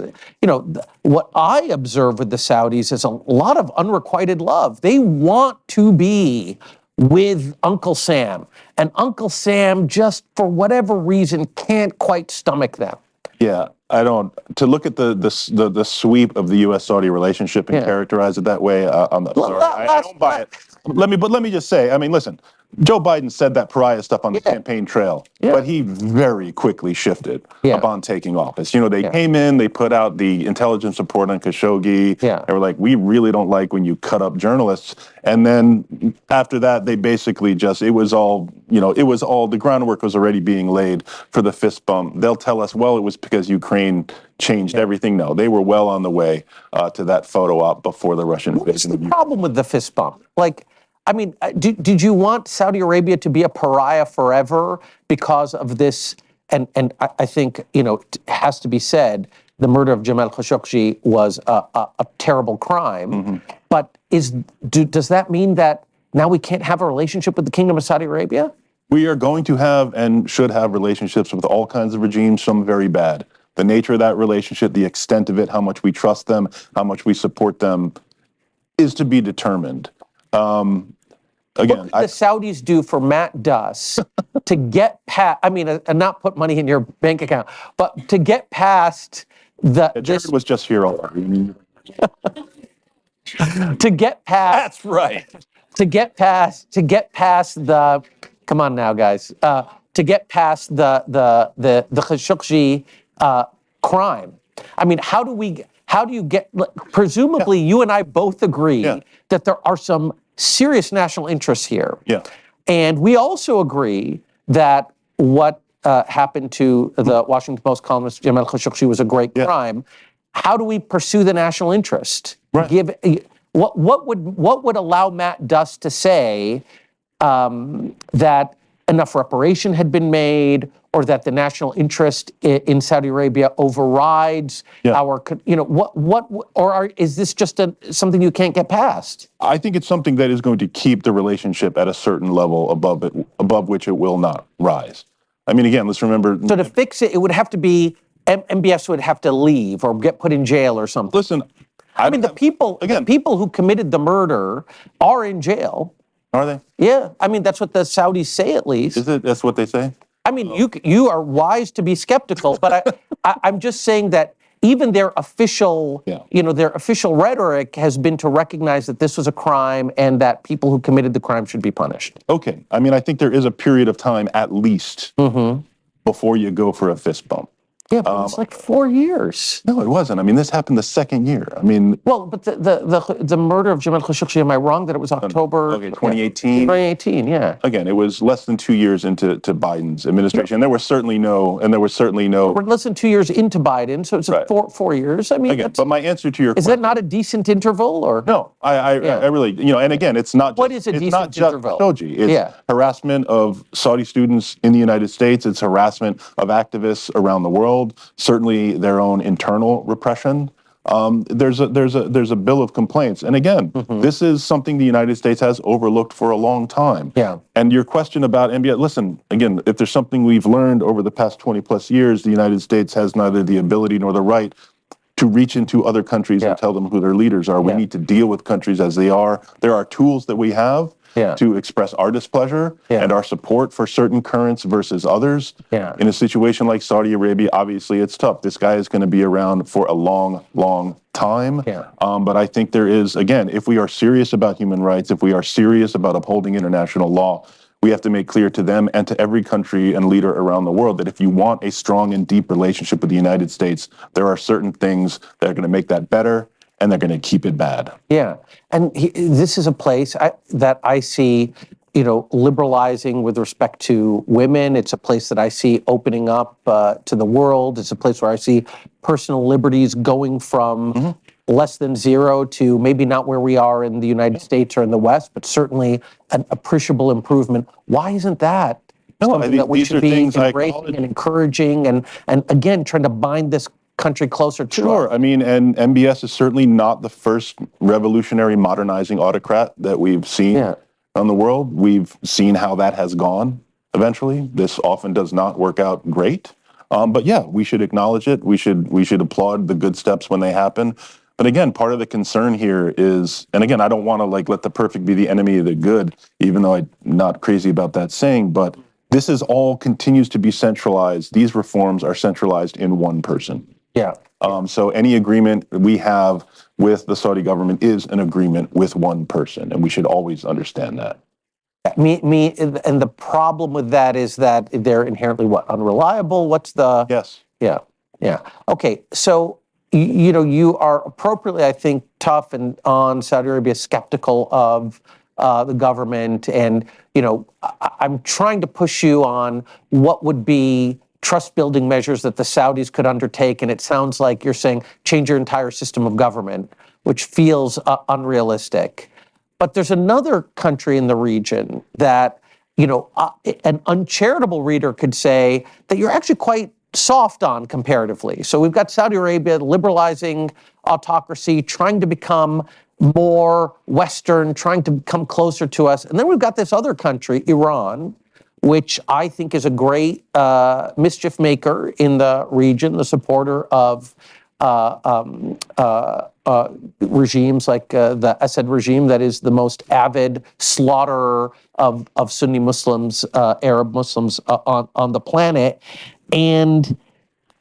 What I observe with the Saudis is a lot of unrequited love. They want to be with Uncle Sam, and Uncle Sam, just for whatever reason, can't quite stomach them. Yeah, to look at the sweep of the U.S.-Saudi relationship and characterize it that way, I'm sorry. I don't buy it. Let me just say, I mean, listen, Joe Biden said that pariah stuff on the campaign trail, but he very quickly shifted upon taking office. They came in, they put out the intelligence report on Khashoggi. They were like, we really don't like when you cut up journalists. And then after that, they basically it was all, the groundwork was already being laid for the fist bump. They'll tell us, well, it was because Ukraine changed everything. No, they were well on the way to that photo op before the Russian invasion. What's the problem with the fist bump? I mean, did you want Saudi Arabia to be a pariah forever because of this? And I think, it has to be said, the murder of Jamal Khashoggi was a terrible crime. Mm-hmm. But does that mean that now we can't have a relationship with the Kingdom of Saudi Arabia? We are going to have and should have relationships with all kinds of regimes, some very bad. The nature of that relationship, the extent of it, how much we trust them, how much we support them, is to be determined. Again, what did the Saudis do for Matt Duss to get past, and not put money in your bank account, but to get past Jared was just here already. To get past. That's right. To get past the, come on now, guys, to get past the Khashoggi crime. I mean, how do you get, presumably you and I both agree that there are some serious national interests here. Yeah. And we also agree that what happened to the Washington Post columnist Jamal Khashoggi was a great crime. How do we pursue the national interest? Right. What would allow Matt Duss to say that enough reparation had been made, or that the national interest in Saudi Arabia overrides our, is this just something you can't get past? I think it's something that is going to keep the relationship at a certain level above which it will not rise. I mean, again, let's remember. So to fix it, it would have to be MBS would have to leave or get put in jail or something. Listen, I mean, the people who committed the murder are in jail. Are they? Yeah, I mean, that's what the Saudis say, at least. Is it? That's what they say? I mean, you are wise to be skeptical, but I'm just saying that even their official, their official rhetoric has been to recognize that this was a crime and that people who committed the crime should be punished. Okay. I mean, I think there is a period of time at least before you go for a fist bump. Yeah, but it's like 4 years. No, it wasn't. I mean, this happened the second year. I mean, well, but the murder of Jamal Khashoggi, am I wrong that it was October? Okay, 2018. 2018, yeah. Again, it was less than 2 years into Biden's administration. And there was certainly no. We're less than 2 years into Biden, so it's Right. 4 years. I mean, Again, but my answer to your is that not a decent interval, or no? I really, and again, it's not. What is a decent interval? Khashoggi. It's harassment of Saudi students in the United States. It's harassment of activists around the world. Certainly, their own internal repression. There's a bill of complaints, and again, this is something the United States has overlooked for a long time. Yeah. And your question about MBS, listen, again, if there's something we've learned over the past 20 plus years, the United States has neither the ability nor the right to reach into other countries and tell them who their leaders are. We need to deal with countries as they are. There are tools that we have to express our displeasure and our support for certain currents versus others. Yeah. In a situation like Saudi Arabia, obviously it's tough. This guy is going to be around for a long, long time. Yeah. But I think there is, again, if we are serious about human rights, if we are serious about upholding international law, we have to make clear to them and to every country and leader around the world that if you want a strong and deep relationship with the United States, there are certain things that are going to make that better, and they're going to keep it bad. Yeah, and this is a place that I see, liberalizing with respect to women. It's a place that I see opening up to the world. It's a place where I see personal liberties going from less than zero to maybe not where we are in the United States or in the West, but certainly an appreciable improvement. Why isn't that something that we should be embracing and encouraging and again, trying to bind this country closer to Sure. us? I mean, and MBS is certainly not the first revolutionary modernizing autocrat that we've seen on the world. We've seen how that has gone eventually. This often does not work out great. But yeah, we should acknowledge it. We should applaud the good steps when they happen. But again, part of the concern here is, and again, I don't want to let the perfect be the enemy of the good, even though I'm not crazy about that saying, but this is all continues to be centralized. These reforms are centralized in one person. Yeah. So any agreement we have with the Saudi government is an agreement with one person, and we should always understand that. And the problem with that is that they're inherently unreliable. What's the? Yes. Yeah. Okay. So you are appropriately, I think, tough and on Saudi Arabia, skeptical of the government, and I'm trying to push you on what would be trust-building measures that the Saudis could undertake, and it sounds like you're saying change your entire system of government, which feels unrealistic. But there's another country in the region that, an uncharitable reader could say that you're actually quite soft on comparatively. So we've got Saudi Arabia liberalizing autocracy, trying to become more Western, trying to come closer to us. And then we've got this other country, Iran, which I think is a great mischief maker in the region, the supporter of regimes like the Assad regime that is the most avid slaughterer of Sunni Muslims, Arab Muslims on the planet. And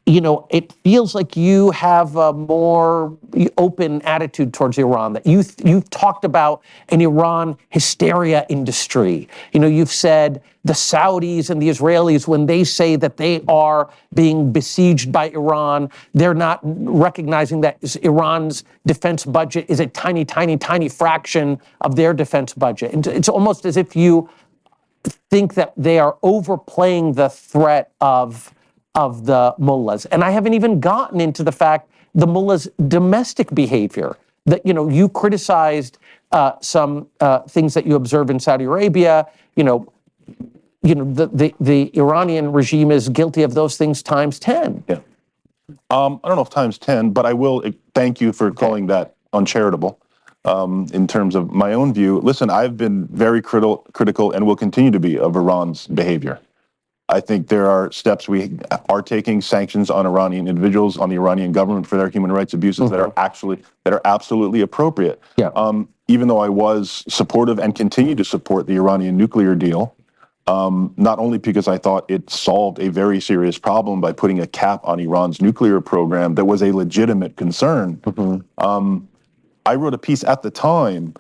it feels like you have a more open attitude towards Iran, that you've talked about an Iran hysteria industry. You've said the Saudis and the Israelis, when they say that they are being besieged by Iran, they're not recognizing that Iran's defense budget is a tiny, tiny, tiny fraction of their defense budget. And it's almost as if you think that they are overplaying the threat of the mullahs. And I haven't even gotten into the fact the mullahs' domestic behavior. That, you criticized some things that you observe in Saudi Arabia. The Iranian regime is guilty of those things times 10. Yeah. I don't know if times 10, but I will thank you for calling that uncharitable. In terms of my own view, listen, I've been very critical and will continue to be of Iran's behavior. I think there are steps we are taking, sanctions on Iranian individuals, on the Iranian government for their human rights abuses that are absolutely appropriate. Yeah. Even though I was supportive and continue to support the Iranian nuclear deal, not only because I thought it solved a very serious problem by putting a cap on Iran's nuclear program that was a legitimate concern. I wrote a piece at the time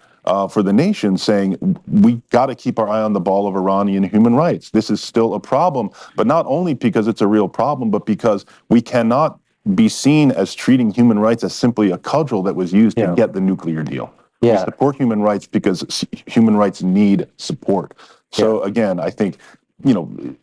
for The Nation saying we got to keep our eye on the ball of Iranian human rights. This is still a problem, but not only because it's a real problem, but because we cannot be seen as treating human rights as simply a cudgel that was used to get the nuclear deal. We support human rights because human rights need support. So again, I think, the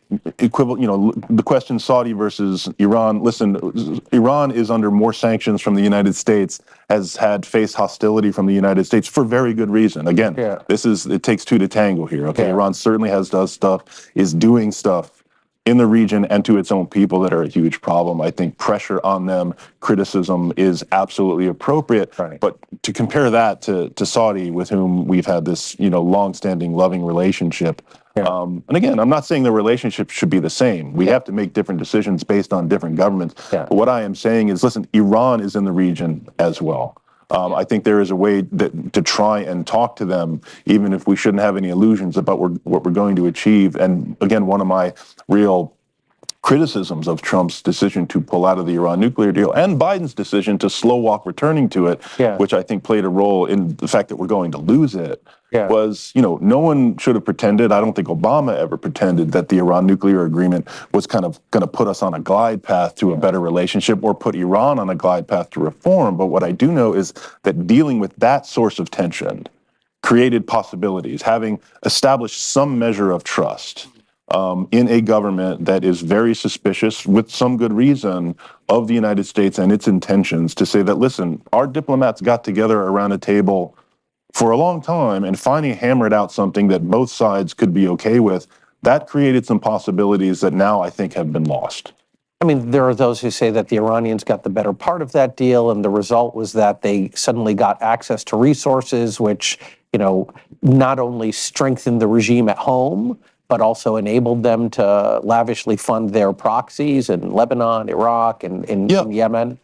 question Saudi versus Iran, listen, Iran is under more sanctions from the United States, has faced hostility from the United States for very good reason. Again, it takes two to tango here, okay? Iran certainly does stuff, is doing stuff in the region and to its own people that are a huge problem. I think pressure on them, criticism is absolutely appropriate. Right. But to compare that to Saudi, with whom we've had this, long-standing loving relationship. And again, I'm not saying the relationship should be the same. We have to make different decisions based on different governments. But what I am saying is, listen, Iran is in the region as well. I think there is a way to try and talk to them, even if we shouldn't have any illusions about what we're going to achieve. And again, one of my real criticisms of Trump's decision to pull out of the Iran nuclear deal and Biden's decision to slow walk returning to it, which I think played a role in the fact that we're going to lose it, was, no one should have pretended, I don't think Obama ever pretended, that the Iran nuclear agreement was kind of going to put us on a glide path to a better relationship or put Iran on a glide path to reform. But what I do know is that dealing with that source of tension created possibilities, having established some measure of trust in a government that is very suspicious, with some good reason, of the United States and its intentions, to say that, listen, our diplomats got together around a table for a long time and finally hammered out something that both sides could be okay with. That created some possibilities that now I think have been lost. I mean, there are those who say that the Iranians got the better part of that deal, and the result was that they suddenly got access to resources, which, not only strengthened the regime at home, but also enabled them to lavishly fund their proxies in Lebanon, Iraq, and in Yemen.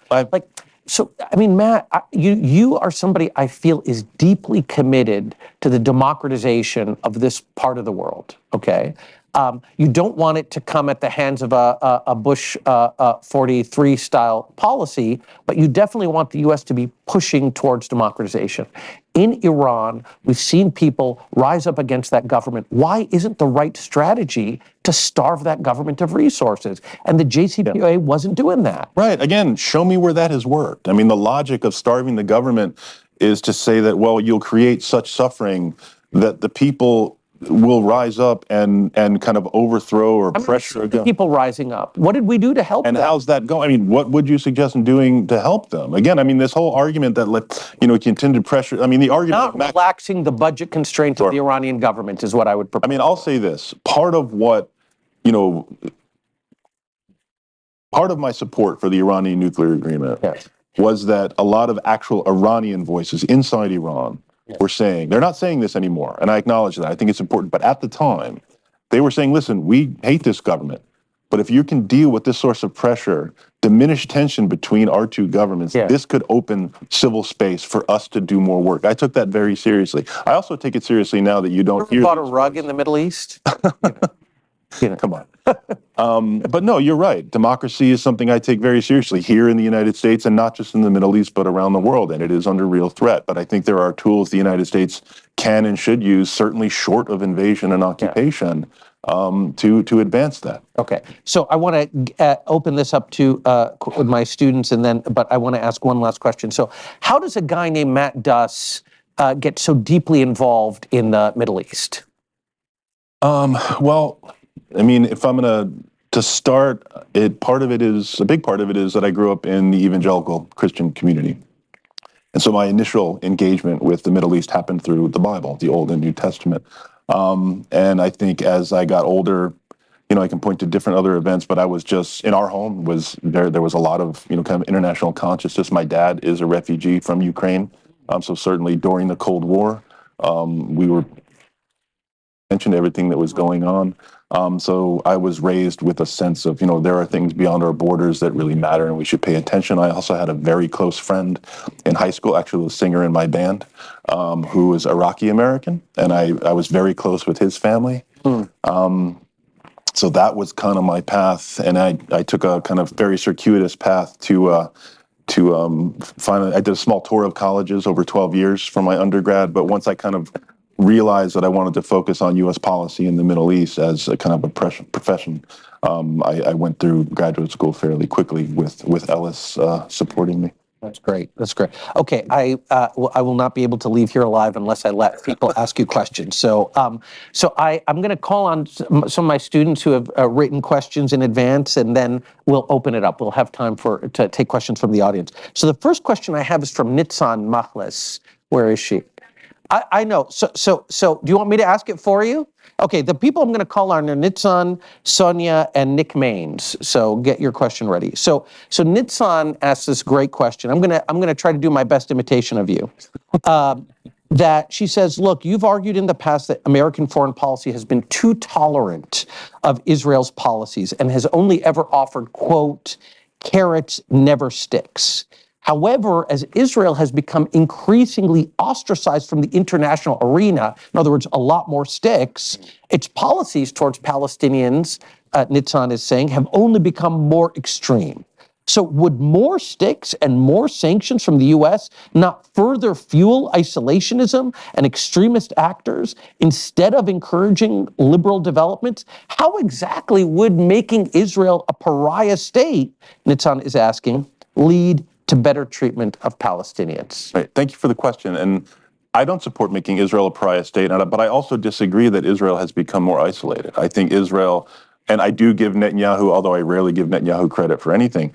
So, I mean, Matt, you are somebody I feel is deeply committed to the democratization of this part of the world, okay? You don't want it to come at the hands of a Bush 43 style policy, but you definitely want the U.S. to be pushing towards democratization. In Iran, we've seen people rise up against that government. Why isn't the right strategy to starve that government of resources? And the JCPOA wasn't doing that. Right. Again, show me where that has worked. I mean, the logic of starving the government is to say that, well, you'll create such suffering that the people will rise up and kind of overthrow or pressure the people rising up. What did we do to help them? And how's that going? I mean, what would you suggest in doing to help them? Again, I mean, this whole argument that, continued pressure, I mean, the argument... Not relaxing the budget constraints of the Iranian government is what I would propose. I mean, I'll say this. Part of what, part of my support for the Iranian nuclear agreement was that a lot of actual Iranian voices inside Iran were saying, they're not saying this anymore, and I acknowledge that, I think it's important, but at the time, they were saying, listen, we hate this government, but if you can deal with this source of pressure, diminish tension between our two governments, this could open civil space for us to do more work. I took that very seriously. I also take it seriously now that you don't hear... You bought a rug in the Middle East? Come on. But no, you're right. Democracy is something I take very seriously here in the United States, and not just in the Middle East, but around the world. And it is under real threat. But I think there are tools the United States can and should use, certainly short of invasion and occupation, to advance that. Okay. So I want to open this up to with my students, but I want to ask one last question. So how does a guy named Matt Duss get so deeply involved in the Middle East? Well, I mean, if I'm to start, a big part of it is that I grew up in the evangelical Christian community. And so my initial engagement with the Middle East happened through the Bible, the Old and New Testament. And I think as I got older, I can point to different other events, but I was just, in our home, there was a lot of, kind of international consciousness. My dad is a refugee from Ukraine. So certainly during the Cold War, we were mentioned everything that was going on. So I was raised with a sense of, there are things beyond our borders that really matter and we should pay attention. I also had a very close friend in high school, actually the singer in my band, who was Iraqi American, and I was very close with his family. So that was kind of my path, and I took a kind of very circuitous path to finally, I did a small tour of colleges over 12 years for my undergrad, but once I kind of realized that I wanted to focus on U.S. policy in the Middle East as a kind of a profession, I went through graduate school fairly quickly with Ellis supporting me. That's great. That's great. Okay, I will not be able to leave here alive unless I let people ask you questions. So, I'm going to call on some of my students who have written questions in advance, and then we'll open it up. We'll have time to take questions from the audience. So, the first question I have is from Nitzan Mahles. Where is she? I know. So, do you want me to ask it for you? Okay, the people I'm going to call are Nitzan, Sonia, and Nick Maines. So get your question ready. So Nitzan asks this great question. I'm going to try to do my best imitation of you. That she says, look, you've argued in the past that American foreign policy has been too tolerant of Israel's policies and has only ever offered, quote, carrots, never sticks. However, as Israel has become increasingly ostracized from the international arena, in other words, a lot more sticks, its policies towards Palestinians, Nitzan is saying, have only become more extreme. So would more sticks and more sanctions from the U.S. not further fuel isolationism and extremist actors instead of encouraging liberal developments? How exactly would making Israel a pariah state, Nitzan is asking, lead to better treatment of Palestinians? Right. Thank you for the question. And I don't support making Israel a pariah state, but I also disagree that Israel has become more isolated. I think Israel, and I do give Netanyahu, although I rarely give Netanyahu credit for anything,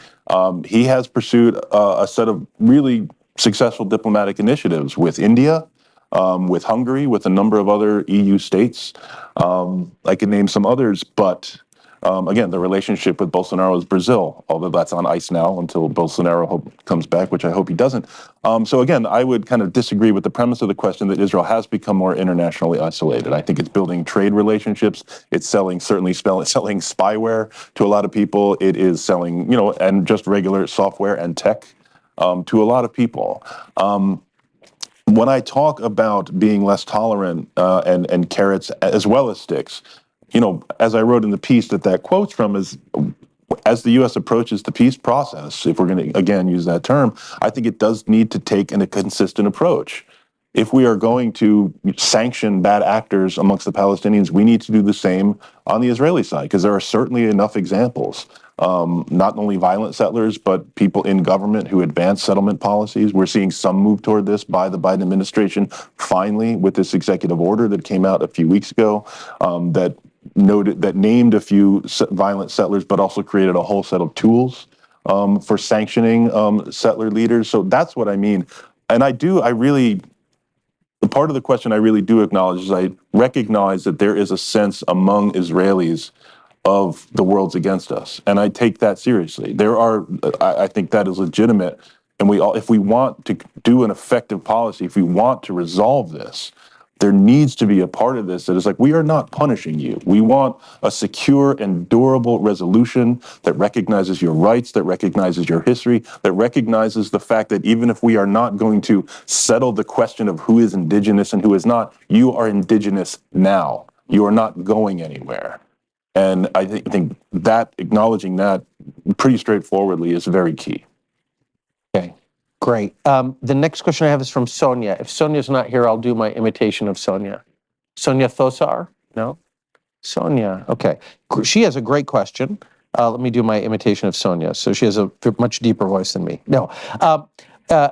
he has pursued a set of really successful diplomatic initiatives with India, with Hungary, with a number of other EU states. I could name some others, but again, the relationship with Bolsonaro is Brazil, although that's on ice now until Bolsonaro comes back, which I hope he doesn't. So again, I would kind of disagree with the premise of the question that Israel has become more internationally isolated. I think it's building trade relationships. It's certainly selling spyware to a lot of people. It is selling, and just regular software and tech to a lot of people. When I talk about being less tolerant and carrots as well as sticks, as I wrote in the piece that quotes from is, as the U.S. approaches the peace process, if we're going to, again, use that term, I think it does need to take a consistent approach. If we are going to sanction bad actors amongst the Palestinians, we need to do the same on the Israeli side, because there are certainly enough examples, not only violent settlers, but people in government who advance settlement policies. We're seeing some move toward this by the Biden administration, finally, with this executive order that came out a few weeks ago, that named a few violent settlers, but also created a whole set of tools for sanctioning settler leaders. So that's what I mean. And the part of the question I really do acknowledge is I recognize that there is a sense among Israelis of the world's against us. And I take that seriously. I think that is legitimate. And if we want to do an effective policy, if we want to resolve this, there needs to be a part of this that is like, we are not punishing you. We want a secure and durable resolution that recognizes your rights, that recognizes your history, that recognizes the fact that even if we are not going to settle the question of who is indigenous and who is not, you are indigenous now. You are not going anywhere. And I think that acknowledging that pretty straightforwardly is very key. Okay. Great. The next question I have is from Sonia. If Sonia's not here, I'll do my imitation of Sonia. Sonia Thosar? No? Sonia. Okay. She has a great question. Let me do my imitation of Sonia. So she has a much deeper voice than me. No.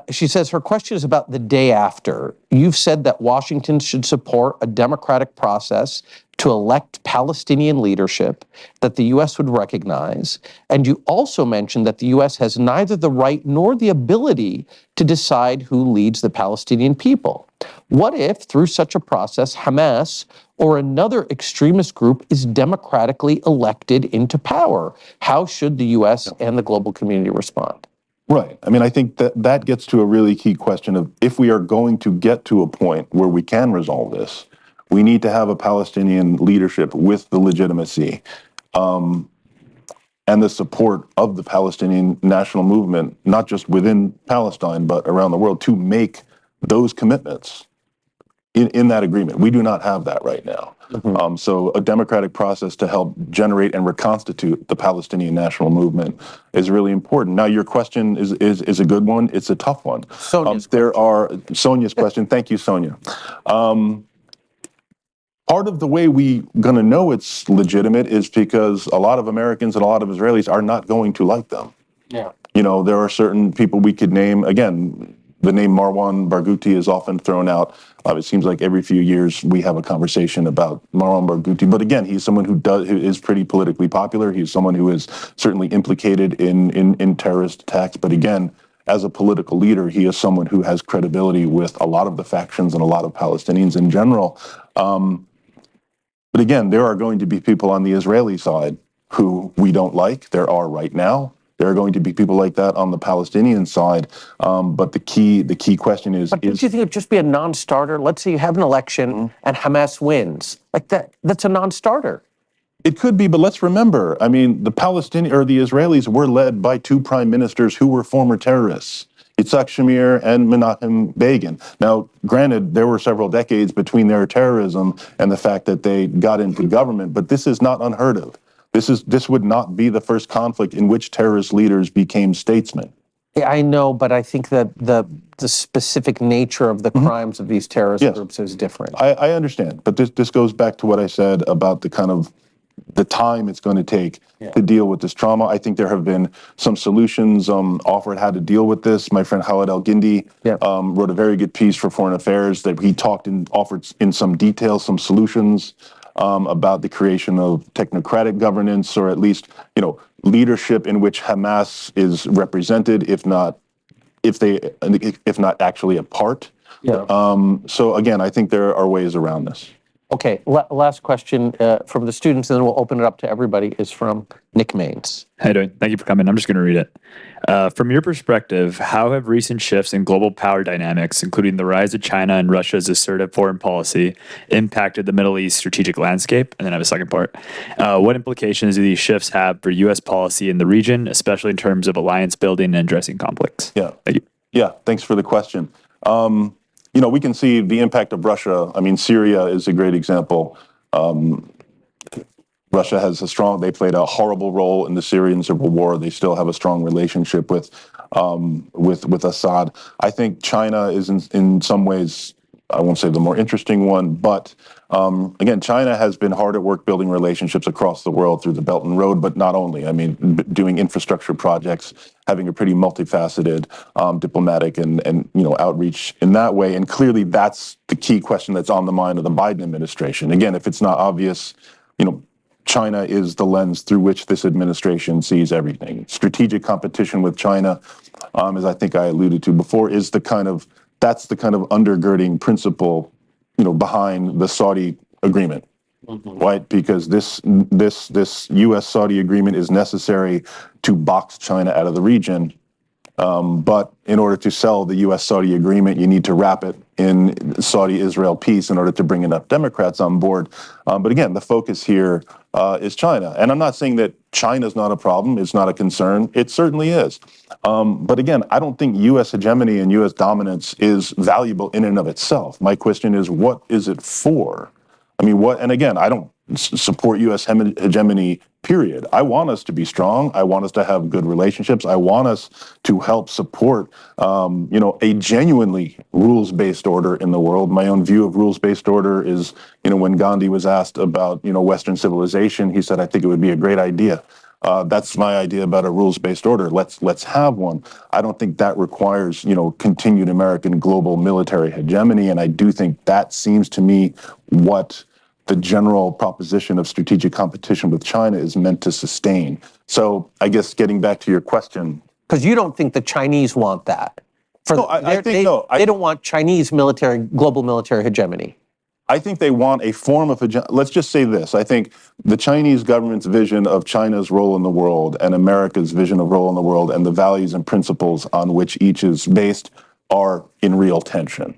She says her question is about the day after. You've said that Washington should support a democratic process to elect Palestinian leadership that the U.S. would recognize. And you also mentioned that the U.S. has neither the right nor the ability to decide who leads the Palestinian people. What if, through such a process, Hamas or another extremist group is democratically elected into power? How should the U.S. and the global community respond? Right. I mean, I think that gets to a really key question of, if we are going to get to a point where we can resolve this, We need to have a Palestinian leadership with the legitimacy and the support of the Palestinian national movement, not just within Palestine, but around the world, to make those commitments in that agreement. We do not have that right now. So a democratic process to help generate and reconstitute the Palestinian national movement is really important. Now, your question is a good one. It's a tough one. Sonia's question. Thank you, Sonia. Part of the way we're going to know it's legitimate is because a lot of Americans and a lot of Israelis are not going to like them. Yeah. You know, there are certain people we could name. Again, the name Marwan Barghouti is often thrown out. It seems like every few years we have a conversation about Marwan Barghouti. But again, he's someone who is pretty politically popular. He's someone who is certainly implicated in terrorist attacks. But again, as a political leader, he is someone who has credibility with a lot of the factions and a lot of Palestinians in general. But again, there are going to be people on the Israeli side who we don't like. There are right now. There are going to be people like that on the Palestinian side. But the key question is... But don't you think it would just be a non-starter? Let's say you have an election and Hamas wins. Like that's a non-starter. It could be, but let's remember, I mean, the Israelis were led by two prime ministers who were former terrorists. Yitzhak Shamir and Menachem Begin. Now, granted, there were several decades between their terrorism and the fact that they got into government, but this is not unheard of. This would not be the first conflict in which terrorist leaders became statesmen. Yeah, I know, but I think that the specific nature of the crimes of these terrorist groups is different. I understand, but this goes back to what I said about the time it's going to take to deal with this trauma. I think there have been some solutions offered how to deal with this. My friend Khaled El-Gindi wrote a very good piece for Foreign Affairs that he talked and offered in some detail some solutions about the creation of technocratic governance, or at least leadership in which Hamas is represented, if not actually a part. So again, I think there are ways around this. Okay, last question from the students, and then we'll open it up to everybody, is from Nick Maines. How you doing? Thank you for coming. I'm just going to read it. From your perspective, how have recent shifts in global power dynamics, including the rise of China and Russia's assertive foreign policy, impacted the Middle East strategic landscape? And then I have a second part. What implications do these shifts have for U.S. policy in the region, especially in terms of alliance building and addressing conflicts? Yeah. Thank you. Yeah, thanks for the question. We can see the impact of Russia. I mean, Syria is a great example. Russia has they played a horrible role in the Syrian civil war. They still have a strong relationship with Assad. I think China is in some ways, I won't say the more interesting one, but again, China has been hard at work building relationships across the world through the Belt and Road, but not only. I mean, doing infrastructure projects, having a pretty multifaceted diplomatic and outreach in that way. And clearly, that's the key question that's on the mind of the Biden administration. Again, if it's not obvious, China is the lens through which this administration sees everything. Strategic competition with China, as I think I alluded to before, that's the kind of undergirding principle, behind the Saudi agreement, right? Because this U.S.-Saudi agreement is necessary to box China out of the region. But in order to sell the U.S.-Saudi agreement, you need to wrap it in Saudi-Israel peace in order to bring enough Democrats on board. But again, the focus here is China. And I'm not saying that China's not a problem. It's not a concern. It certainly is. But again, I don't think U.S. hegemony and U.S. dominance is valuable in and of itself. My question is, what is it for? I mean, and again, I don't support U.S. hegemony, period. I want us to be strong. I want us to have good relationships. I want us to help support, a genuinely rules-based order in the world. My own view of rules-based order is, when Gandhi was asked about, Western civilization, he said, I think it would be a great idea. That's my idea about a rules-based order. Let's have one. I don't think that requires, continued American global military hegemony. And I do think that seems to me what the general proposition of strategic competition with China is meant to sustain. So I guess getting back to your question. Because you don't think the Chinese want that. They don't want Chinese global military hegemony. I think they want a form of hegemony. Let's just say this. I think the Chinese government's vision of China's role in the world and America's vision of role in the world and the values and principles on which each is based are in real tension.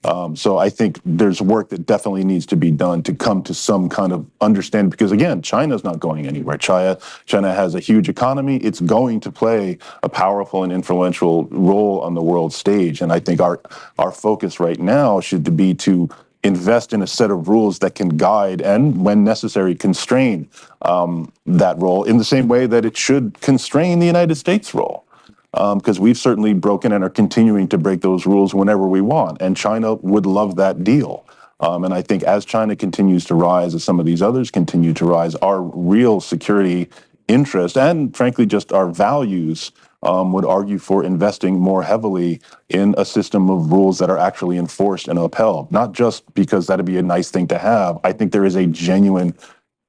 So I think there's work that definitely needs to be done to come to some kind of understanding, because again, China's not going anywhere. China has a huge economy. It's going to play a powerful and influential role on the world stage. And I think our focus right now should be to invest in a set of rules that can guide and, when necessary, constrain that role in the same way that it should constrain the United States' role. Because we've certainly broken and are continuing to break those rules whenever we want. And China would love that deal. And I think as China continues to rise, as some of these others continue to rise, our real security interest and, frankly, just our values would argue for investing more heavily in a system of rules that are actually enforced and upheld, not just because that'd be a nice thing to have. I think there is a genuine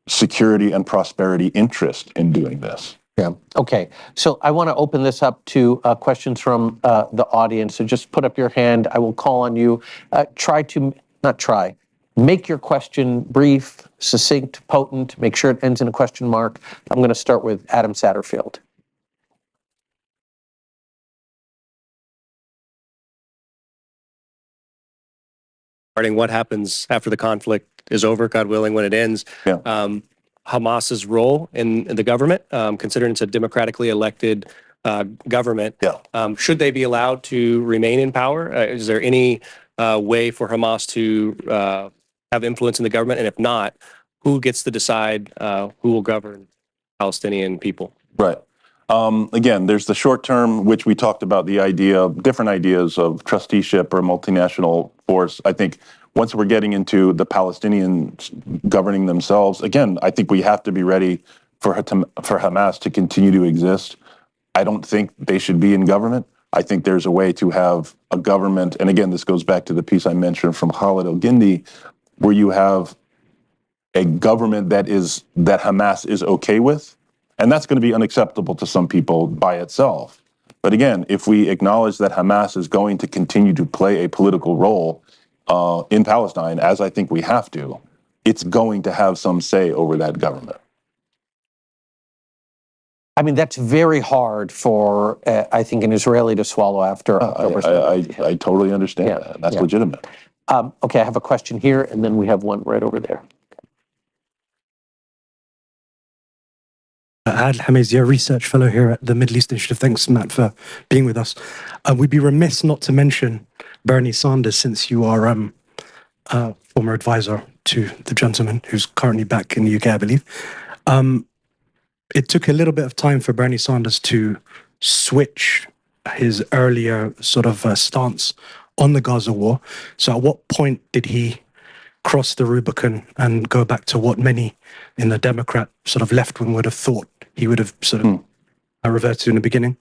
security and prosperity interest in doing this. Yeah. Okay. So I want to open this up to questions from the audience. So just put up your hand. I will call on you. Make your question brief, succinct, potent. Make sure it ends in a question mark. I'm going to start with Adam Satterfield. Regarding what happens after the conflict is over, God willing, when it ends. Yeah. Hamas's role in the government, considering it's a democratically elected government. Yeah. Should they be allowed to remain in power? Is there any way for Hamas to have influence in the government? And if not, who gets to decide who will govern Palestinian people? Right. Again, there's the short term, which we talked about, the idea, different ideas of trusteeship or multinational force. I think once we're getting into the Palestinians governing themselves, again, I think we have to be ready for Hamas to continue to exist. I don't think they should be in government. I think there's a way to have a government, and again, this goes back to the piece I mentioned from Khalid El-Gindi, where you have a government that Hamas is okay with, and that's going to be unacceptable to some people by itself. But again, if we acknowledge that Hamas is going to continue to play a political role in Palestine, as I think we have to, it's going to have some say over that government. I mean, that's very hard for, I think, an Israeli to swallow after October 7th. I totally understand that. That's legitimate. Okay, I have a question here, and then we have one right over there. Ad Hamiz, a research fellow here at the Middle East Initiative. Thanks, Matt, for being with us. We'd be remiss not to mention Bernie Sanders, since you are a former advisor to the gentleman who's currently back in the UK, I believe. It took a little bit of time for Bernie Sanders to switch his earlier sort of stance on the Gaza war. So at what point did he cross the Rubicon and go back to what many in the Democrat sort of left wing would have thought he would have sort of reverted to in the beginning?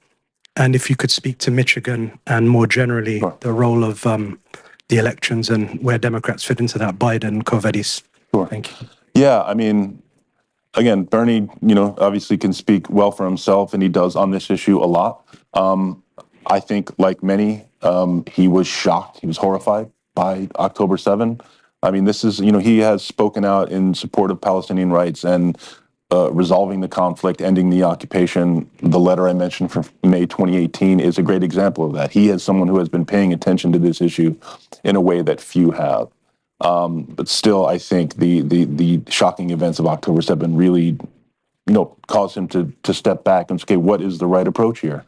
And if you could speak to Michigan and more generally the role of the elections and where Democrats fit into that, Biden, Covetis. Sure. Thank you. Yeah, I mean, again, Bernie, obviously can speak well for himself, and he does on this issue a lot. I think, like many, he was shocked. He was horrified by October 7. I mean, this is, he has spoken out in support of Palestinian rights and resolving the conflict, ending the occupation. The letter I mentioned from May 2018 is a great example of that. He is someone who has been paying attention to this issue in a way that few have. But still, I think the shocking events of October 7 really, caused him to step back and say, okay, what is the right approach here?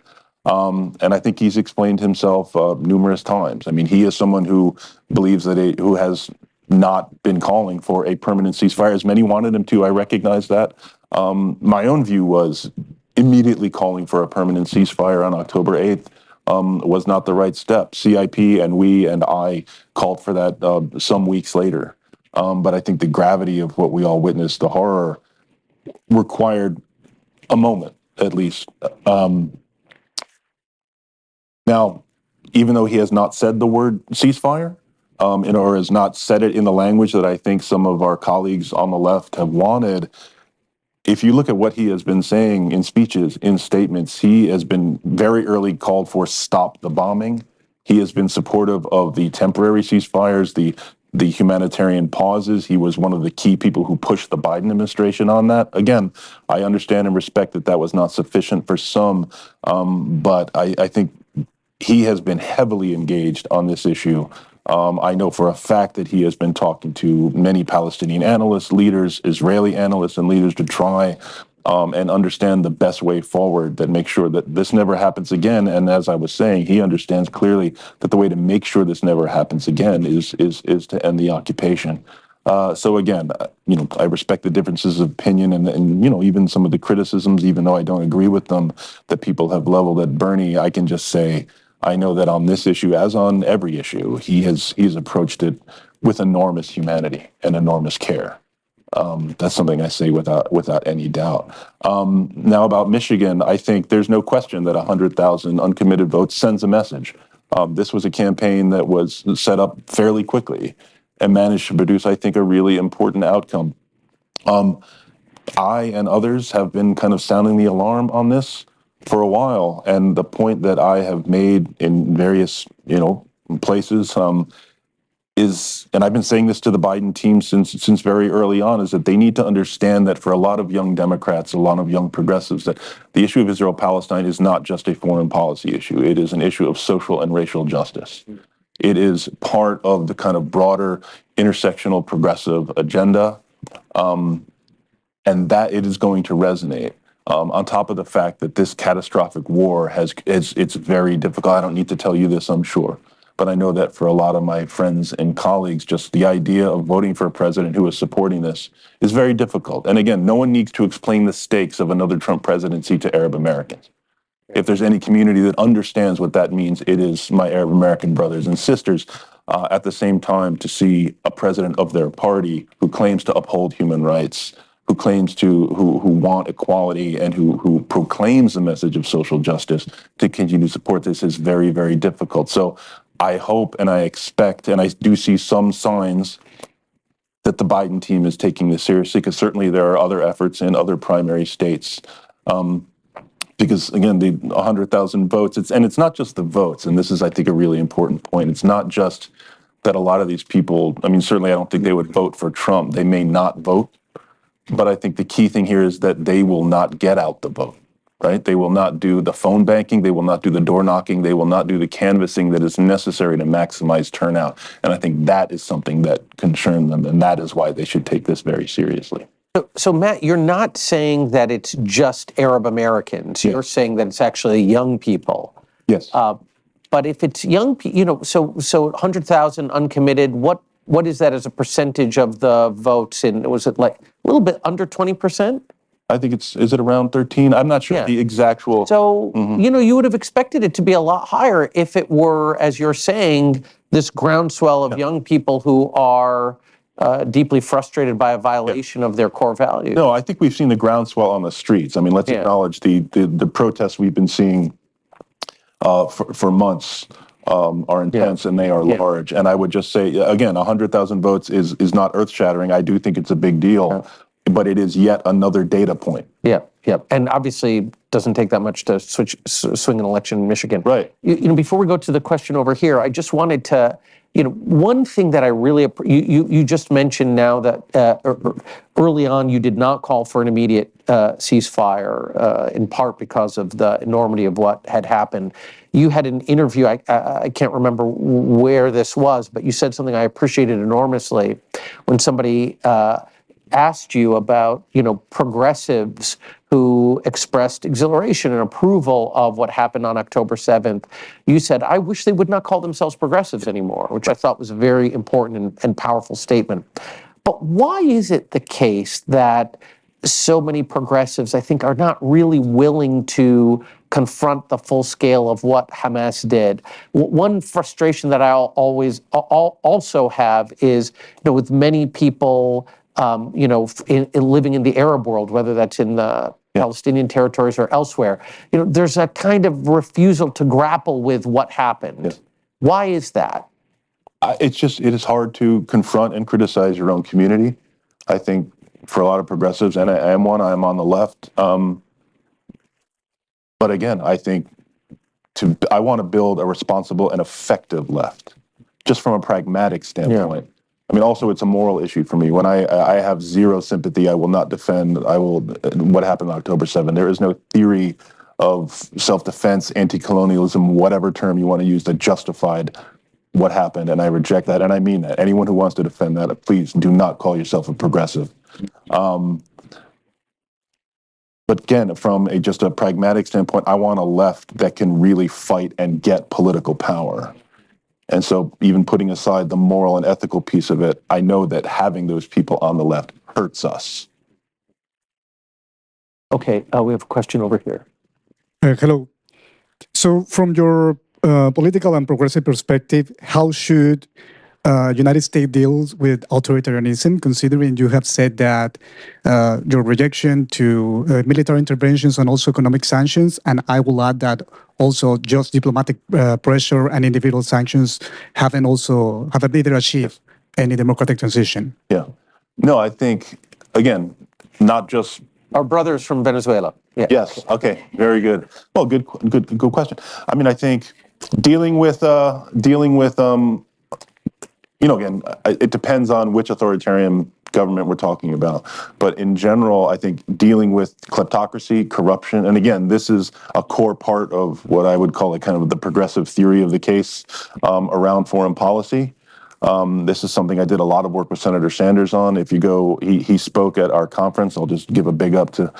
And I think he's explained himself numerous times. I mean, he is someone who believes that who has not been calling for a permanent ceasefire as many wanted him to. I recognize that. My own view was immediately calling for a permanent ceasefire on October 8th was not the right step. CIP and we and I called for that some weeks later. But I think the gravity of what we all witnessed, the horror, required a moment, at least. Now, even though he has not said the word ceasefire, or has not said it in the language that I think some of our colleagues on the left have wanted, if you look at what he has been saying in speeches, in statements, he has been very early called for stop the bombing. He has been supportive of the temporary ceasefires, the humanitarian pauses. He was one of the key people who pushed the Biden administration on that. Again, I understand and respect that was not sufficient for some, but I think he has been heavily engaged on this issue I know for a fact that he has been talking to many Palestinian analysts, leaders, Israeli analysts, and leaders to try and understand the best way forward that makes sure that this never happens again. And as I was saying, he understands clearly that the way to make sure this never happens again is to end the occupation. So again, I respect the differences of opinion and even some of the criticisms, even though I don't agree with them, that people have leveled at Bernie. I can just say, I know that on this issue, as on every issue, he's approached it with enormous humanity and enormous care. That's something I say without any doubt. Now about Michigan, I think there's no question that 100,000 uncommitted votes sends a message. This was a campaign that was set up fairly quickly and managed to produce, I think, a really important outcome. I and others have been kind of sounding the alarm on this for a while, and the point that I have made in various, places is, and I've been saying this to the Biden team since very early on, is that they need to understand that for a lot of young Democrats, a lot of young progressives, that the issue of Israel-Palestine is not just a foreign policy issue. It is an issue of social and racial justice. It is part of the kind of broader intersectional progressive agenda, and that it is going to resonate. On top of the fact that this catastrophic war it's very difficult. I don't need to tell you this, I'm sure. But I know that for a lot of my friends and colleagues, just the idea of voting for a president who is supporting this is very difficult. And again, no one needs to explain the stakes of another Trump presidency to Arab Americans. If there's any community that understands what that means, it is my Arab American brothers and sisters. At the same time, to see a president of their party who claims to uphold human rights, who claims to, who want equality, and who proclaims the message of social justice, to continue to support this is very, very difficult. So I hope and I expect, and I do see some signs that the Biden team is taking this seriously, because certainly there are other efforts in other primary states. Because again, the 100,000 votes, it's not just the votes, and this is, I think, a really important point. It's not just that a lot of these people, certainly I don't think they would vote for Trump. They may not vote, but I think the key thing here is that they will not get out the vote, right? They will not do the phone banking. They will not do the door knocking. They will not do the canvassing that is necessary to maximize turnout. And I think that is something that concerns them, and that is why they should take this very seriously. So Matt, you're not saying that it's just Arab Americans. You're saying that it's actually young people. Yes. But if it's young people, so 100,000 uncommitted, what is that as a percentage of the votes? And was it like a little bit under 20%? I think is it around 13? I'm not sure the exact. So, you would have expected it to be a lot higher if it were, as you're saying, this groundswell of young people who are deeply frustrated by a violation of their core values. No, I think we've seen the groundswell on the streets. Let's acknowledge the protests we've been seeing for months are intense and they are large. And I would just say, again, 100,000 votes is not earth-shattering. I do think it's a big deal, but it is yet another data point. Yeah. And obviously doesn't take that much to swing an election in Michigan. Right. Before we go to the question over here, I just wanted to, one thing that I really, you just mentioned now that early on you did not call for an immediate ceasefire, in part because of the enormity of what had happened. You had an interview, I can't remember where this was, but you said something I appreciated enormously when somebody asked you about, progressives who expressed exhilaration and approval of what happened on October 7th. You said, I wish they would not call themselves progressives anymore, which I thought was a very important and powerful statement. But why is it the case that so many progressives, I think, are not really willing to confront the full scale of what Hamas did? One frustration that I always also have is, with many people, in living in the Arab world, whether that's in the Palestinian territories or elsewhere, there's a kind of refusal to grapple with what happened. Yeah. Why is that? It is hard to confront and criticize your own community. I think for a lot of progressives, and I am one, I am on the left. But again, I think I want to build a responsible and effective left, just from a pragmatic standpoint. Also, it's a moral issue for me. When I have zero sympathy, I will not defend. What happened on October 7th. There is no theory of self-defense, anti-colonialism, whatever term you want to use, that justified what happened, and I reject that, and I mean that. Anyone who wants to defend that, please do not call yourself a progressive. But again, from just a pragmatic standpoint, I want a left that can really fight and get political power. And so even putting aside the moral and ethical piece of it, I know that having those people on the left hurts us. Okay, we have a question over here. Hello. So from your political and progressive perspective, how should United States deals with authoritarianism, considering you have said that your rejection to military interventions and also economic sanctions, and I will add that also just diplomatic pressure and individual sanctions haven't either achieved any democratic transition? Yeah. No, I think, again, not just... Our brothers from Venezuela. Yeah. Yes. Okay. Very good. Well, good question. I mean, I think dealing with again, it depends on which authoritarian government we're talking about. But in general, I think dealing with kleptocracy, corruption, and again, this is a core part of what I would call kind of the progressive theory of the case around foreign policy. This is something I did a lot of work with Senator Sanders on. If you go, he spoke at our conference. I'll just give a big up to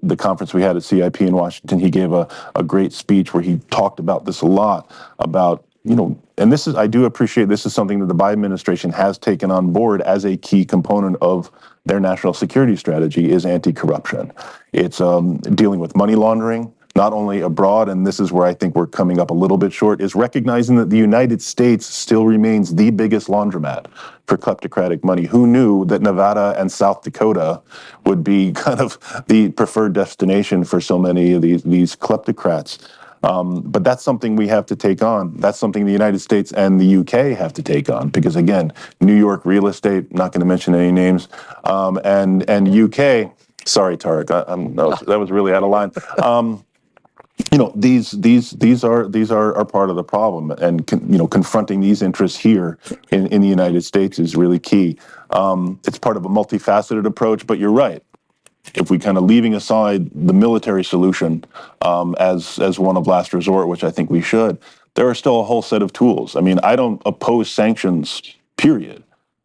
the conference we had at CIP in Washington. He gave a great speech where he talked about this a lot, about, and this is, I do appreciate this is something that the Biden administration has taken on board as a key component of their national security strategy, is anti-corruption. It's dealing with money laundering, not only abroad, and this is where I think we're coming up a little bit short, is recognizing that the United States still remains the biggest laundromat for kleptocratic money. Who knew that Nevada and South Dakota would be kind of the preferred destination for so many of these kleptocrats? But that's something we have to take on. That's something the United States and the UK have to take on, because again, New York real estate, not going to mention any names, and UK, sorry, Tarek, that was really out of line. These are part of the problem, and confronting these interests here in the United States is really key. It's part of a multifaceted approach, but you're right. If we kind of leaving aside the military solution as one of last resort, which I think we should, there are still a whole set of tools. I mean, I don't oppose sanctions, period.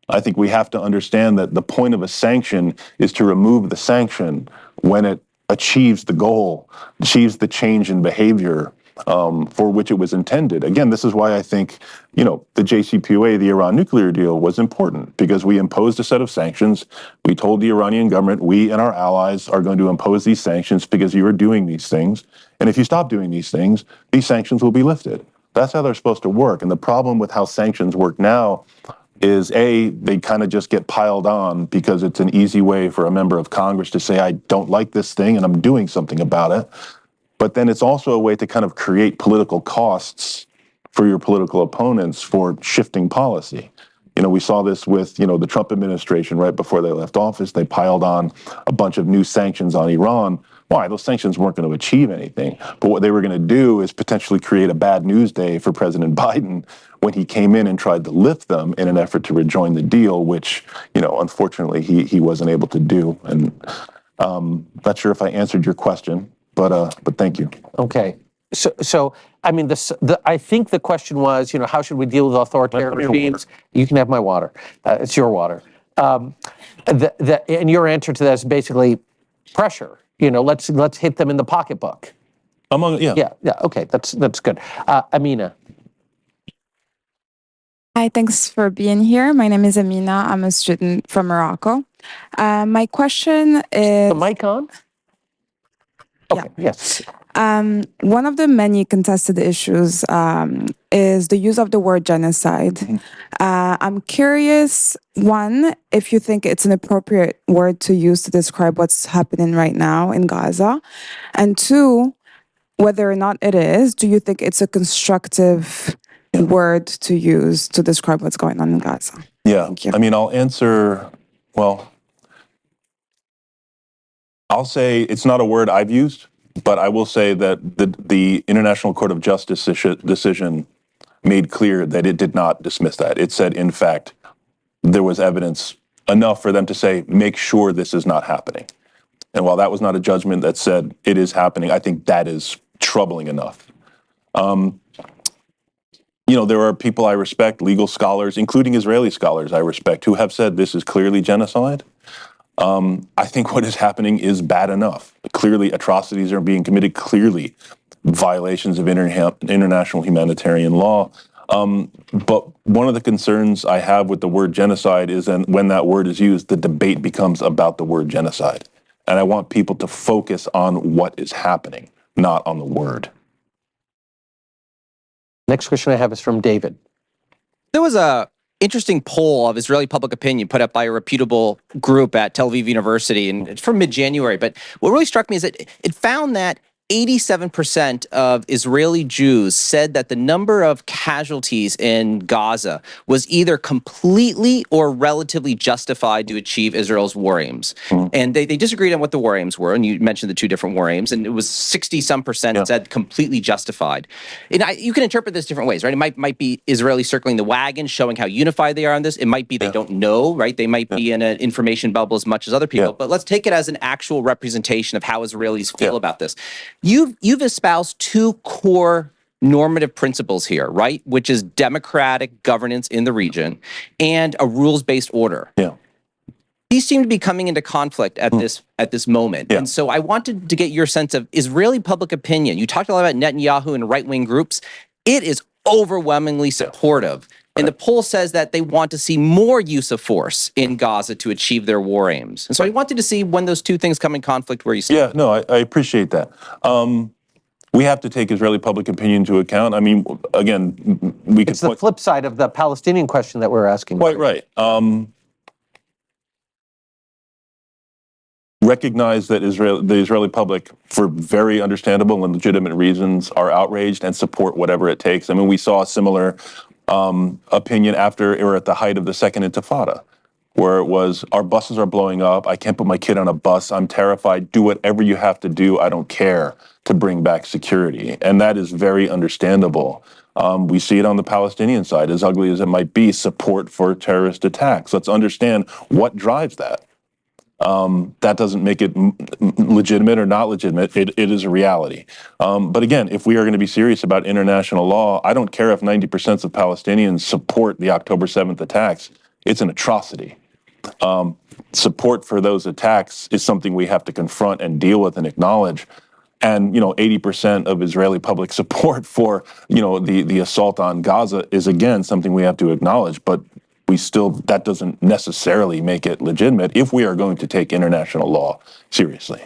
I think we have to understand that the point of a sanction is to remove the sanction when it achieves the goal, achieves the change in behavior for which it was intended. Again, this is why I think, the JCPOA, the Iran nuclear deal, was important, because we imposed a set of sanctions. We told the Iranian government, we and our allies are going to impose these sanctions because you are doing these things. And if you stop doing these things, these sanctions will be lifted. That's how they're supposed to work. And the problem with how sanctions work now is, A, they kind of just get piled on because it's an easy way for a member of Congress to say, I don't like this thing and I'm doing something about it. But then it's also a way to kind of create political costs for your political opponents for shifting policy. We saw this with, the Trump administration right before they left office. They piled on a bunch of new sanctions on Iran. Why? Those sanctions weren't going to achieve anything. But what they were going to do is potentially create a bad news day for President Biden when he came in and tried to lift them in an effort to rejoin the deal, which, unfortunately, he wasn't able to do. And not sure if I answered your question, but thank you. Okay. So I mean, I think the question was, how should we deal with authoritarian regimes? You can have my water. It's your water. And your answer to that is basically pressure. Let's hit them in the pocketbook. Yeah. Okay, that's good. Amina. Hi, thanks for being here. My name is Amina. I'm a student from Morocco. My question is... The mic on? Okay, Yeah. yes. One of the many contested issues is the use of the word genocide. I'm curious, one, if you think it's an appropriate word to use to describe what's happening right now in Gaza, and two, whether or not it is, do you think it's a constructive word to use to describe what's going on in Gaza? Yeah, Thank you. I mean, I'll answer, I'll say it's not a word I've used, but I will say that the International Court of Justice decision made clear that it did not dismiss that. It said, in fact, there was evidence enough for them to say, make sure this is not happening. And while that was not a judgment that said it is happening, I think that is troubling enough. there are people I respect, legal scholars, including Israeli scholars I respect, who have said this is clearly genocide. I think what is happening is bad enough. Clearly, atrocities are being committed, clearly violations of international humanitarian law. But one of the concerns I have with the word genocide is that when that word is used, the debate becomes about the word genocide. And I want people to focus on what is happening, not on the word. Next question I have is from David. There was a interesting poll of Israeli public opinion put up by a reputable group at Tel Aviv University, and it's from mid-January. But what really struck me is that it found that 87% of Israeli Jews said that the number of casualties in Gaza was either completely or relatively justified to achieve Israel's war aims. And they disagreed on what the war aims were, and you mentioned the two different war aims, and it was 60-some% that said completely justified. And you can interpret this different ways, right? It might be Israeli circling the wagon, showing how unified they are on this. It might be they don't know, right? They might be in an information bubble as much as other people. But let's take it as an actual representation of how Israelis feel about this. You've espoused two core normative principles here, right? Which is democratic governance in the region and a rules-based order. These seem to be coming into conflict at this moment. And so I wanted to get your sense of Israeli public opinion. You talked a lot about Netanyahu and right-wing groups. It is overwhelmingly supportive. And the poll says that they want to see more use of force in Gaza to achieve their war aims. And so I wanted to see when those two things come in conflict where you stand. Yeah, no, I appreciate that. We have to take Israeli public opinion into account. I mean, again, we could... It's the flip side of the Palestinian question that we're asking. Quite right. Recognize that the Israeli public, for very understandable and legitimate reasons, are outraged and support whatever it takes. I mean, we saw a similar opinion after or at the height of the Second Intifada, where it was, our buses are blowing up, I can't put my kid on a bus, I'm terrified, do whatever you have to do, I don't care, to bring back security. And that is very understandable. We see it on the Palestinian side, as ugly as it might be, support for terrorist attacks. Let's understand what drives that. That doesn't make it legitimate or not legitimate. It is a reality. But again, if we are going to be serious about international law, I don't care if 90% of Palestinians support the October 7th attacks. It's an atrocity. Support for those attacks is something we have to confront and deal with and acknowledge. And, 80% of Israeli public support for, the assault on Gaza is, again, something we have to acknowledge. But that doesn't necessarily make it legitimate if we are going to take international law seriously.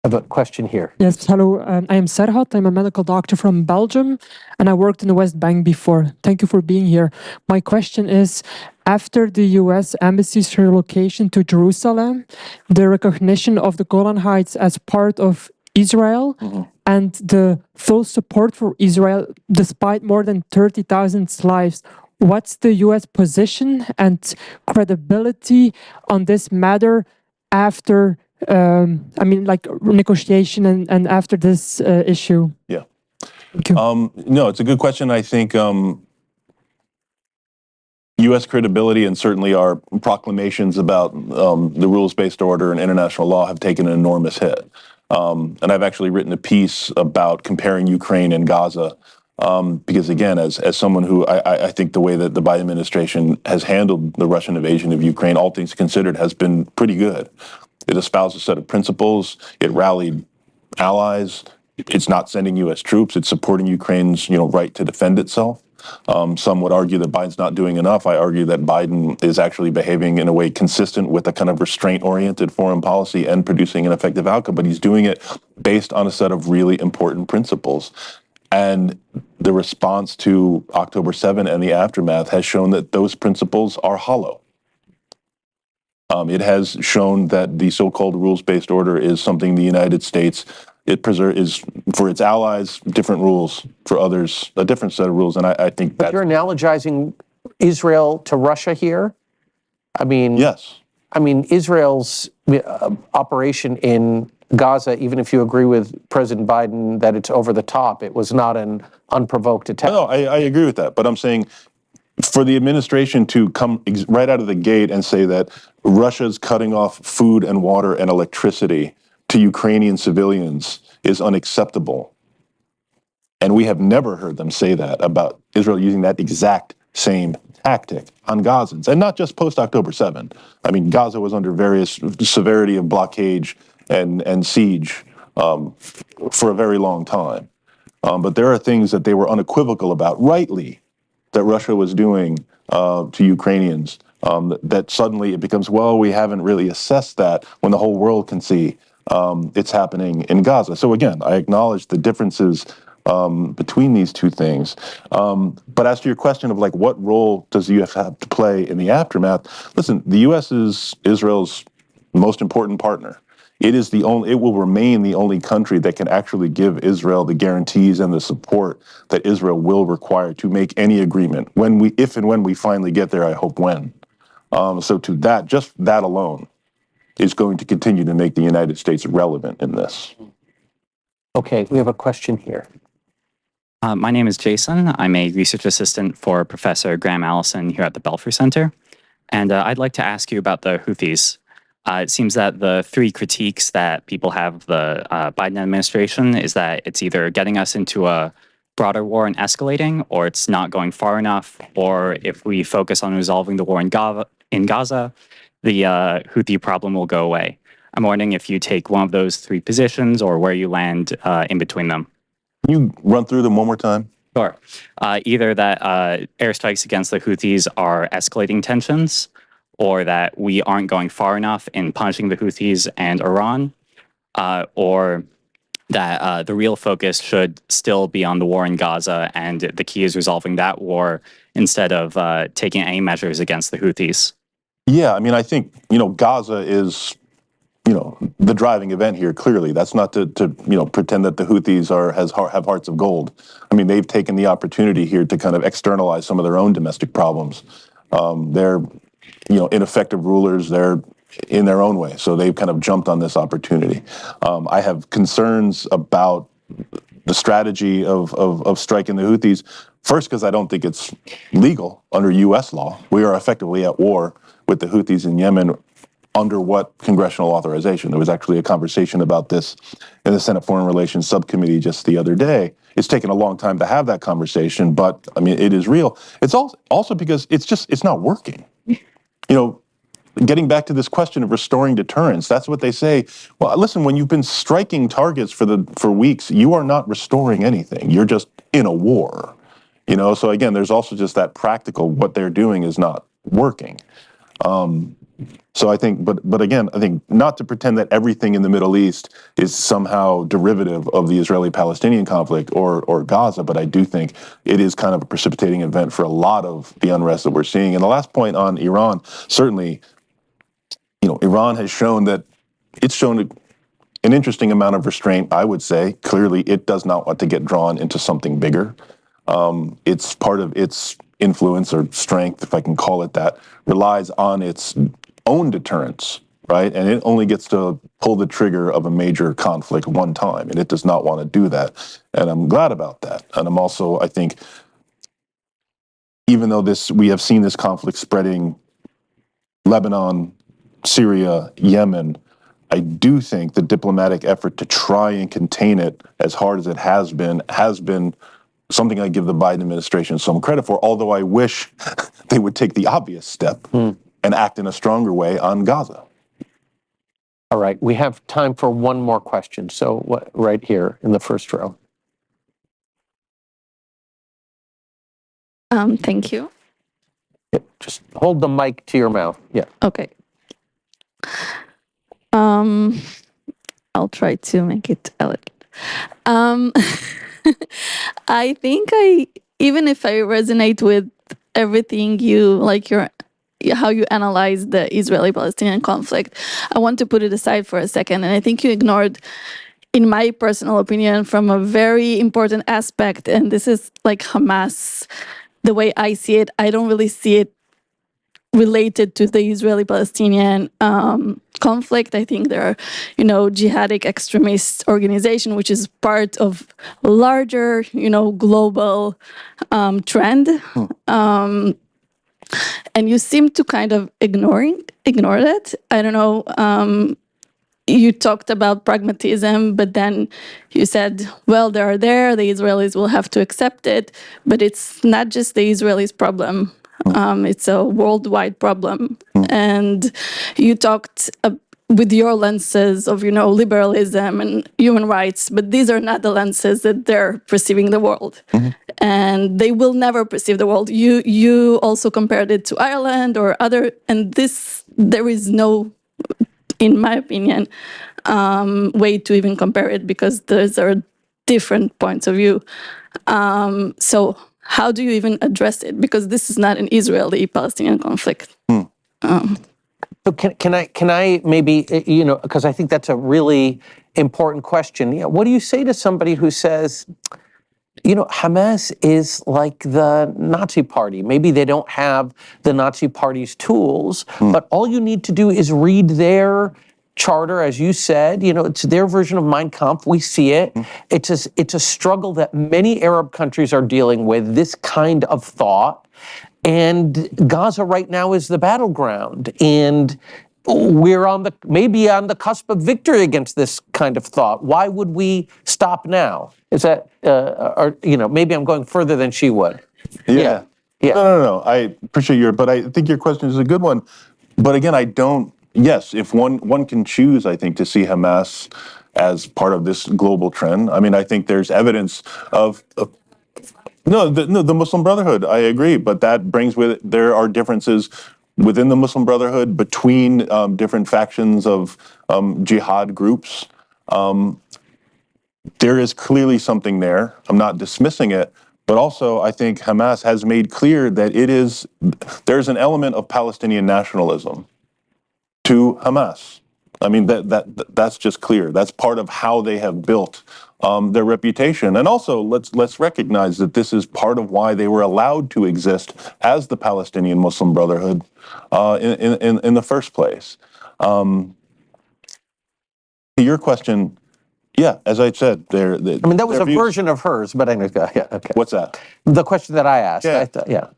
I have a question here. Yes, hello. I am Serhat. I'm a medical doctor from Belgium, and I worked in the West Bank before. Thank you for being here. My question is, after the U.S. embassy's relocation to Jerusalem, the recognition of the Golan Heights as part of Israel, and the full support for Israel, despite more than 30,000 lives, what's the U.S. position and credibility on this matter after, negotiation and after this issue? Yeah. Thank you. No, it's a good question. I think U.S. credibility and certainly our proclamations about the rules-based order and international law have taken an enormous hit. And I've actually written a piece about comparing Ukraine and Gaza because, again, as someone who I think the way that the Biden administration has handled the Russian invasion of Ukraine, all things considered, has been pretty good. It espoused a set of principles. It rallied allies. It's not sending U.S. troops. It's supporting Ukraine's right to defend itself. Some would argue that Biden's not doing enough. I argue that Biden is actually behaving in a way consistent with a kind of restraint-oriented foreign policy and producing an effective outcome, but he's doing it based on a set of really important principles. And the response to October 7 and the aftermath has shown that those principles are hollow. It has shown that the so-called rules-based order is something the United States is for its allies, different rules, for others, a different set of rules. And I think But you're analogizing Israel to Russia here? I mean, yes. I mean, Israel's operation in Gaza, even if you agree with President Biden that it's over the top, it was not an unprovoked attack. No, I agree with that. But I'm saying for the administration to come right out of the gate and say that Russia's cutting off food and water and electricity to Ukrainian civilians is unacceptable. And we have never heard them say that about Israel using that exact same tactic on Gazans, and not just post-October 7. I mean, Gaza was under various severity of blockade and siege for a very long time. But there are things that they were unequivocal about, rightly, that Russia was doing to Ukrainians, that suddenly it becomes, well, we haven't really assessed that when the whole world can see it's happening in Gaza. So again, I acknowledge the differences between these two things. But as to your question of like, what role does the U.S. have to play in the aftermath? Listen, the U.S. is Israel's most important partner. It will remain the only country that can actually give Israel the guarantees and the support that Israel will require to make any agreement if and when we finally get there. I hope when. So to that, just that alone is going to continue to make the United States relevant in this. Okay, we have a question here. My name is Jason. I'm a research assistant for Professor Graham Allison here at the Belfry Center. And I'd like to ask you about the Houthis. It seems that the three critiques that people have of the Biden administration is that it's either getting us into a broader war and escalating, or it's not going far enough, or if we focus on resolving the war in Gaza, the Houthi problem will go away. I'm wondering if you take one of those three positions or where you land in between them. Can you run through them one more time? Sure. Either that airstrikes against the Houthis are escalating tensions, or that we aren't going far enough in punishing the Houthis and Iran, or that the real focus should still be on the war in Gaza, and the key is resolving that war instead of taking any measures against the Houthis. Yeah, I mean, I think, Gaza is, the driving event here, clearly. That's not to pretend that the Houthis have hearts of gold. I mean, they've taken the opportunity here to kind of externalize some of their own domestic problems. They're, ineffective rulers. They're in their own way. So they've kind of jumped on this opportunity. I have concerns about the strategy of striking the Houthis. First, because I don't think it's legal under U.S. law. We are effectively at war with the Houthis in Yemen. Under what congressional authorization? There was actually a conversation about this in the Senate Foreign Relations Subcommittee just the other day. It's taken a long time to have that conversation, but I mean, it is real. It's also because it's not working. Getting back to this question of restoring deterrence, that's what they say. Well, listen, when you've been striking targets for weeks, you are not restoring anything. You're just in a war. So again, there's also just that practical, what they're doing is not working. So I think, but again, I think not to pretend that everything in the Middle East is somehow derivative of the Israeli-Palestinian conflict or Gaza, but I do think it is kind of a precipitating event for a lot of the unrest that we're seeing. And the last point on Iran, certainly, Iran has shown that it's shown an interesting amount of restraint, I would say. Clearly, it does not want to get drawn into something bigger. It's part of its influence or strength, if I can call it that, relies on its own deterrence, right? And it only gets to pull the trigger of a major conflict one time, and it does not want to do that. And I'm glad about that. And I'm also, I think, even though we have seen this conflict spreading Lebanon, Syria, Yemen, I do think the diplomatic effort to try and contain it as hard as it has been something I give the Biden administration some credit for, although I wish they would take the obvious step and act in a stronger way on Gaza. All right, we have time for one more question. So right here in the first row. Thank you. Yeah, just hold the mic to your mouth. Yeah. Okay. I'll try to make it elegant. I think even if I resonate with everything how you analyze the Israeli-Palestinian conflict, I want to put it aside for a second. And I think you ignored, in my personal opinion, from a very important aspect, and this is like Hamas. The way I see it, I don't really see it related to the Israeli-Palestinian conflict. I think there are, jihadic extremist organization, which is part of a larger, global trend. And you seem to kind of ignore that. I don't know you talked about pragmatism, but then you said, well, they are there, the Israelis will have to accept it, but it's not just the Israelis' problem. It's a worldwide problem. And you talked with your lenses of, liberalism and human rights, but these are not the lenses that they're perceiving the world. And they will never perceive the world. You also compared it to Ireland or other, and there is no, in my opinion, way to even compare it, because those are different points of view. So how do you even address it? Because this is not an Israeli-Palestinian conflict. So can I maybe, because I think that's a really important question. What do you say to somebody who says, Hamas is like the Nazi Party. Maybe they don't have the Nazi Party's tools, but all you need to do is read their charter, as you said. It's their version of Mein Kampf. We see it. It's a struggle that many Arab countries are dealing with, this kind of thought. And Gaza right now is the battleground. And we're maybe on the cusp of victory against this kind of thought. Why would we stop now? Is that, maybe I'm going further than she would. Yeah. No. I appreciate but I think your question is a good one. But again, yes, if one can choose, I think, to see Hamas as part of this global trend. I mean, I think there's evidence of the Muslim Brotherhood. I agree, but that brings with it, there are differences within the Muslim Brotherhood between different factions of jihad groups. There is clearly something there. I'm not dismissing it, but also I think Hamas has made clear that there's an element of Palestinian nationalism to Hamas. I mean, that's just clear. That's part of how they have built their reputation. And also, let's recognize that this is part of why they were allowed to exist as the Palestinian Muslim Brotherhood in the first place. To your question, yeah, as I said, that was a version of hers, but anyway, yeah, okay. What's that? The question that I asked. Yeah.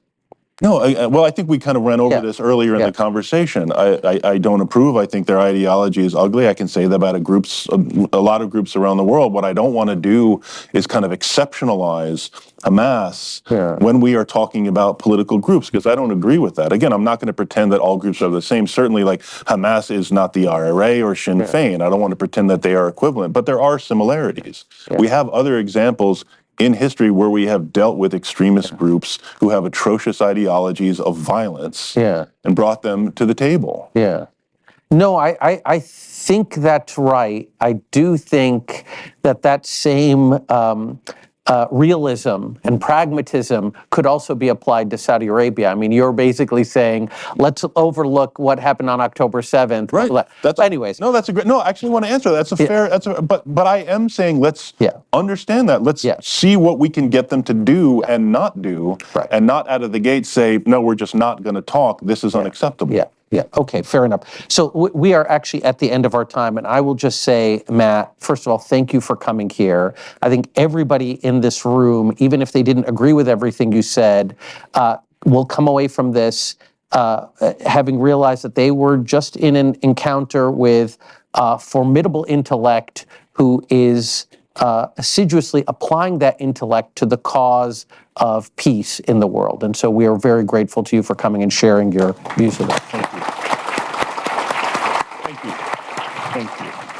No, I think we kind of ran over this earlier in the conversation. I don't approve. I think their ideology is ugly. I can say that about a lot of groups around the world. What I don't want to do is kind of exceptionalize Hamas when we are talking about political groups, because I don't agree with that. Again, I'm not going to pretend that all groups are the same. Certainly, like Hamas is not the IRA or Sinn Féin. I don't want to pretend that they are equivalent, but there are similarities. We have other examples in history where we have dealt with extremist groups who have atrocious ideologies of violence and brought them to the table. Yeah. No, I think that's right. I do think that same realism and pragmatism could also be applied to Saudi Arabia. I mean, you're basically saying, let's overlook what happened on October 7th. Right. Anyways. No, that's a great, no, I actually want to answer that. But I am saying let's understand that. Let's see what we can get them to do and not do, and not out of the gate say, no, we're just not going to talk. This is unacceptable. Yeah. Okay. Fair enough. So we are actually at the end of our time, and I will just say, Matt, first of all, thank you for coming here. I think everybody in this room, even if they didn't agree with everything you said, will come away from this having realized that they were just in an encounter with formidable intellect who is assiduously applying that intellect to the cause of peace in the world. And so we are very grateful to you for coming and sharing your views with us. Thank you. Thank you. Thank you.